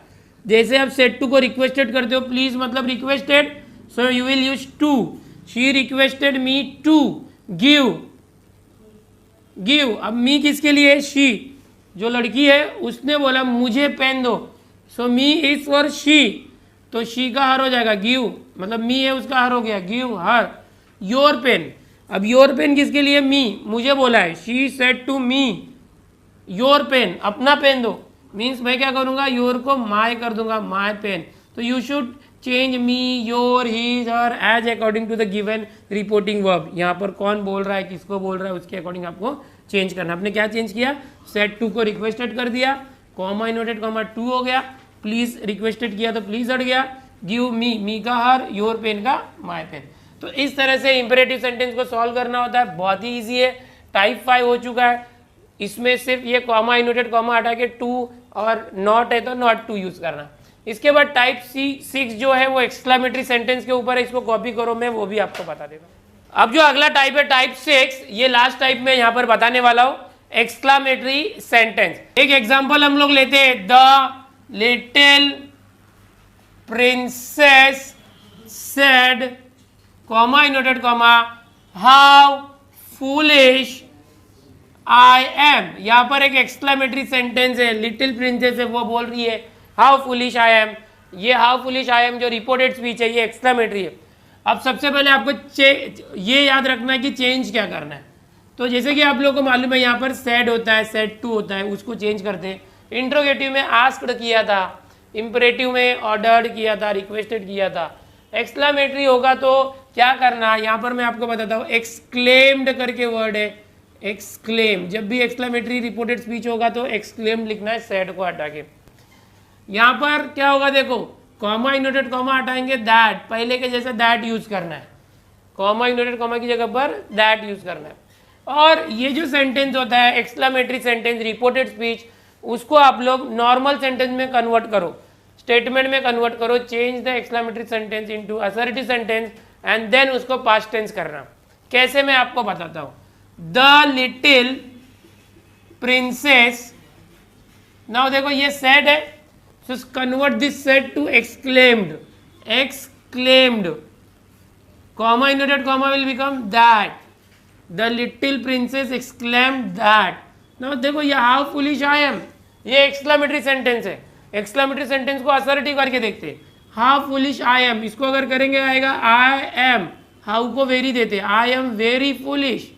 जैसे आप सेड टू को रिक्वेस्टेड करते हो, प्लीज मतलब requested, so you will use to. She requested me to give, give, अब मी किसके लिए, शी, जो लड़की है उसने बोला मुझे पेन दो, सो मी इज फॉर शी, तो शी का हर हो जाएगा गिव, मतलब मी है उसका हर हो गया गिव हर योर पेन। अब योर पेन किसके लिए? मी, मुझे बोला है। She said to me your pen, अपना पेन दो, मीन्स मैं क्या करूंगा, योर को माय कर दूंगा, माय पेन। तो you should change me, your, his, her as according to the given reporting verb. यहाँ पर कौन बोल रहा है, किसको बोल रहा है, उसके अकॉर्डिंग आपको चेंज करना। आपने क्या चेंज किया, सेड टू को रिक्वेस्टेड कर दिया, कॉमा इनवर्टेड कॉमा टू हो गया, प्लीज रिक्वेस्टेड किया तो प्लीज हट गया, गिव मी, मी का हर, योर पेन का माय पेन। तो इस तरह से इंपेरेटिव सेंटेंस को सॉल्व करना होता है, बहुत ही ईजी है। टाइप 5 हो चुका है, इसमें सिर्फ ये कॉमा इनवर्टेड कॉमा हटा के टू और नॉट है तो नॉट टू यूज करना। इसके बाद टाइप 6 जो है वो एक्सक्लामेटरी सेंटेंस के ऊपर है, इसको कॉपी करो, मैं वो भी आपको बता देगा। अब जो अगला टाइप है टाइप 6, ये लास्ट टाइप में यहाँ पर बताने वाला हूं, एक्सक्लामेटरी सेंटेंस। एक एग्जांपल हम लोग लेते हैं, the little princess said comma inverted comma how foolish I am. यहां पर एक एक्सक्लामेटरी सेंटेंस है, लिटिल प्रिंसेस है वो बोल रही है हाउ फूलिश आई एम। ये हाउ फूलिश आई एम जो रिपोर्टेड स्पीच है ये एक्सक्लामेटरी है। अब सबसे पहले आपको ये याद रखना है कि चेंज क्या करना है। तो जैसे कि आप लोगों को मालूम है यहाँ पर सेड होता है, सेड टू होता है, उसको चेंज करते हैं। इंट्रोगेटिव में आस्क्ड किया था, इंपरेटिव में ऑर्डर्ड किया था, रिक्वेस्टेड किया था। एक्सक्लामेटरी होगा तो क्या करना, यहाँ पर मैं आपको बताता हूँ, एक्सक्लेम्ड करके वर्ड है, एक्सक्लेम। जब भी एक्सक्लामेटरी रिपोर्टेड स्पीच होगा तो एक्सक्लेम्ड लिखना है, सेड को हटा के। यहाँ पर क्या होगा देखो, कॉमा इनवर्टेड कॉमा हटाएंगे, दैट, पहले के जैसे दैट यूज करना है, कॉमा इनवर्टेड कॉमा की जगह पर दैट यूज करना है। और ये जो सेंटेंस होता है एक्सक्लामेटरी सेंटेंस, रिपोर्टेड स्पीच, उसको आप लोग नॉर्मल सेंटेंस में कन्वर्ट करो, स्टेटमेंट में कन्वर्ट करो, change the exclamatory sentence into assertive sentence and then उसको पास्ट टेंस करना। कैसे, मैं आपको बताता हूं। द लिटिल प्रिंसेस, नाउ देखो ये सेड है, so convert this said to exclaimed, exclaimed, comma inverted comma will become that, the little princess exclaimed that. Now देखो ये हाउ फुलिश आई एम, ये एक्सक्लामेटरी सेंटेंस है। एक्सक्लामेटरी सेंटेंस को assertive करके देखते हैं, हाउ फुलिश आई एम, इसको अगर करेंगे आएगा आई एम, हाउ को वेरी देते, आई एम वेरी फुलिश।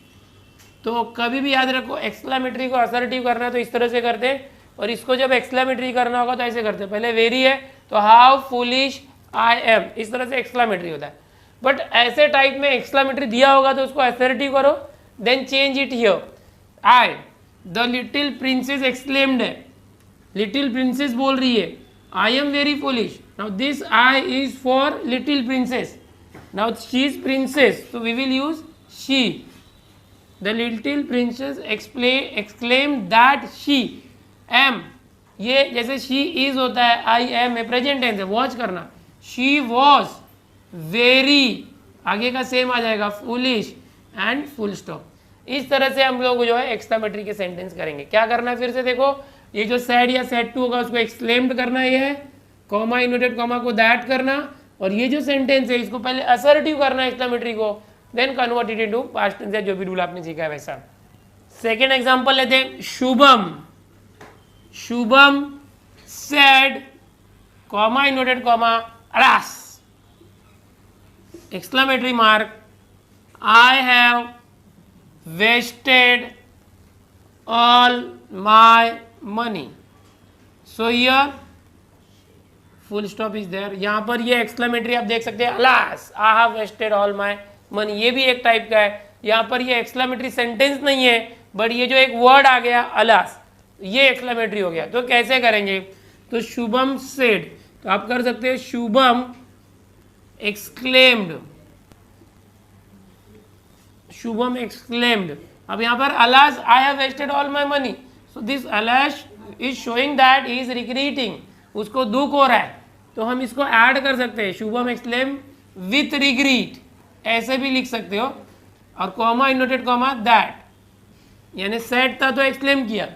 तो कभी भी याद रखो, एक्सक्लामेटरी को असर्टिव करना है तो इस तरह से करते हैं, और इसको जब एक्सक्लामेटरी करना होगा तो ऐसे करते हैं, पहले वेरी है तो हाउ फुलिश आई एम, इस तरह से एक्सक्लामेटरी होता है। बट ऐसे टाइप में एक्सक्लामेटरी दिया होगा तो उसको असर्टिव करो, then change it here, I, the little princess exclaimed है, लिटिल प्रिंसेस बोल रही है I am very foolish. Now this I is for little princess, now she is princess, so we will use she. The little princess exclaimed that she am, ये जैसे she is होता है, I am है, present tense है, watch करना, she was very, आगे का same आ जाएगा, foolish and full stop। इस तरह से हम लोग जो है एक्सक्लामेटरी के सेंटेंस करेंगे। क्या करना है फिर से देखो, ये जो सेड या सेड टू होगा उसको एक्सक्लेम्ड करना है, कॉमा इनवर्टेड कॉमा को दैट करना, और ये जो सेंटेंस है इसको पहले असर्टिव करना है एक्सक्लामेटरी को, then convert it into past tense, जो भी रूल आपने सीखा है वैसा। सेकेंड एग्जांपल लेते हैं, Shubham, Shubham said comma inverted comma alas, exclamatory mark, I have wasted all my money, so here full stop is there. यहाँ पर ये एक्सक्लामेटरी आप देख सकते हैं, alas I have wasted all my money, ये भी एक टाइप का है। यहाँ पर ये एक्सक्लामेटरी सेंटेंस नहीं है, बट ये जो एक वर्ड आ गया अलास, ये एक्सक्लामेटरी हो गया। तो कैसे करेंगे, तो शुभम सेड, तो आप कर सकते हैं शुभम एक्सक्लेम्ड, शुभम एक्सक्लेम्ड। अब यहाँ पर alas I have wasted all my money, so this alas is showing that he is regretting, उसको दुख हो रहा है, तो हम इसको ऐड कर सकते हैं, शुभम एक्सक्लेम विथ रिग्रेट, ऐसे भी लिख सकते हो, और कॉमा इनवर्टेड कॉमा दैट, यानी सेड था तो एक्सक्लेम किया,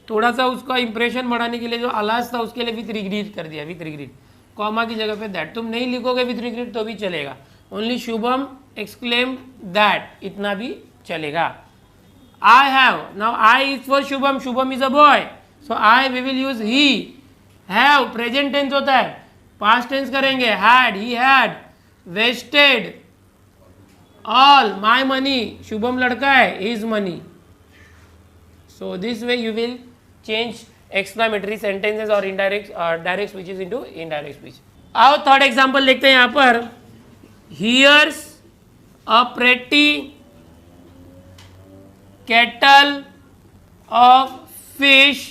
थोड़ा सा उसका इंप्रेशन बढ़ाने के लिए जो अलास था उसके लिए विथ रिग्रेट कर दिया, विथ रिग्रेट, कॉमा की जगह पे दैट। तुम नहीं लिखोगे विथ रिग्रेट तो भी चलेगा, ओनली शुभम एक्सक्लेम दैट, इतना भी चलेगा। I have, now I is for Shubham, Shubham is a boy, so I we will use he. Has present tense होता है, पास्ट टेंस करेंगे had, he had wasted all my money, Shubham लड़का है, his money. So this way you will change exclamatory sentences और indirect direct speeches into indirect speech. आओ third example देखते हैं यहाँ पर. Here's a pretty kettle of fish,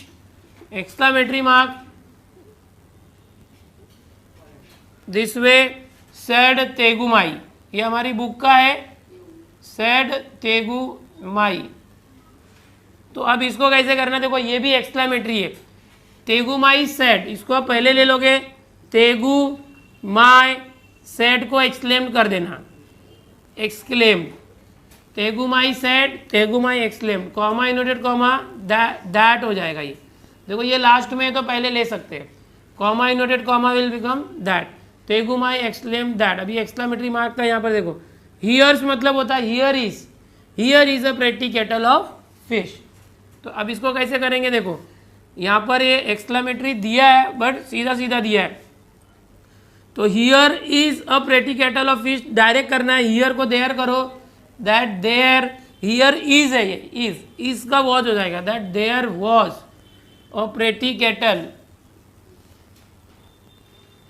exclamatory mark. This way said तेगुमाई, ये हमारी बुक का है, सेड तेगुमाई. तो अब इसको कैसे करना, देखो ये भी एक्सक्लामेटरी है. तेगुमाई सेड, इसको आप पहले ले लोगे, तेगुमाई सेड को एक्सक्लेम्ड कर देना, exclaimed. Tegumai said, Tegumai exclaimed, comma inverted comma that हो जाएगा. ये देखो ये लास्ट में है तो पहले ले सकते हैं, comma inverted comma will become that. Tegumai exclaimed that. अभी एक्सक्लामेटरी मार्क का यहाँ पर देखो, हियर्स मतलब होता है here is a pretty kettle of fish. तो अब इसको कैसे करेंगे, देखो यहाँ पर ये एक्सक्लामेटरी दिया है बट सीधा सीधा दिया है. तो here is a pretty kettle of fish direct करना है, हियर को देयर करो, दैट देयर, हियर इज है, ये इज का वॉज हो जाएगा, that there was a pretty kettle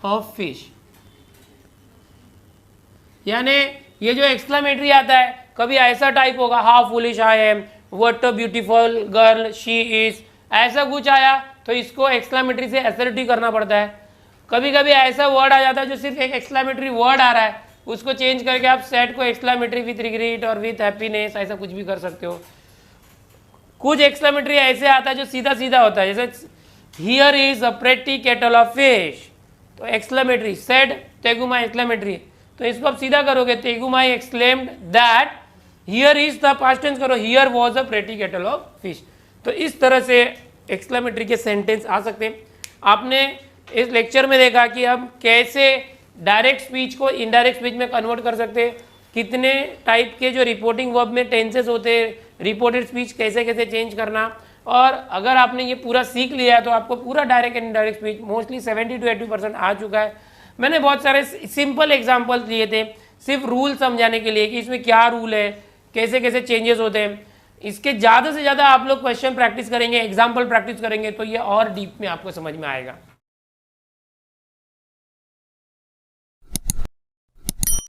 of fish. यानी ये जो एक्सक्लामेटरी आता है कभी ऐसा टाइप होगा, how foolish I M, what a beautiful girl she is, ऐसा कुछ आया तो इसको एक्सक्लामेटरी से असर्टिव करना पड़ता है. कभी कभी ऐसा वर्ड आ जाता है जो सिर्फ एक एक्सक्लामेटरी वर्ड आ रहा है, उसको चेंज करके आप सेट को एक्सक्लामेटरी विथ रिग्रेट और विथ हैप्पीनेस ऐसा कुछ भी कर सकते हो. कुछ एक्सक्लामेटरी ऐसे आता है जो सीधा सीधा होता है, जैसे here is a pretty kettle of fish, तो एक्सक्लामेटरी सेड तेगुमाई एक्सक्लामेटरी, तो इसको आप सीधा करोगे, Tegumai exclaimed that, here is the past tense करो, here was a pretty kettle of fish. तो इस तरह से एक्सक्लामेटरी के सेंटेंस आ सकते हैं. आपने इस लेक्चर में देखा कि हम कैसे डायरेक्ट स्पीच को इनडायरेक्ट स्पीच में कन्वर्ट कर सकते हैं, कितने टाइप के जो रिपोर्टिंग वर्ब में टेंसेस होते हैं, रिपोर्टेड स्पीच कैसे कैसे चेंज करना. और अगर आपने ये पूरा सीख लिया है तो आपको पूरा direct and indirect speech mostly 70 to 80% आ चुका है. मैंने बहुत सारे सिंपल एग्जाम्पल्स लिए थे सिर्फ रूल समझाने के लिए कि इसमें क्या रूल है, कैसे कैसे चेंजेस होते हैं. इसके ज़्यादा से ज़्यादा आप लोग क्वेश्चन प्रैक्टिस करेंगे, एग्जाम्पल प्रैक्टिस करेंगे तो ये और डीप में आपको समझ में आएगा.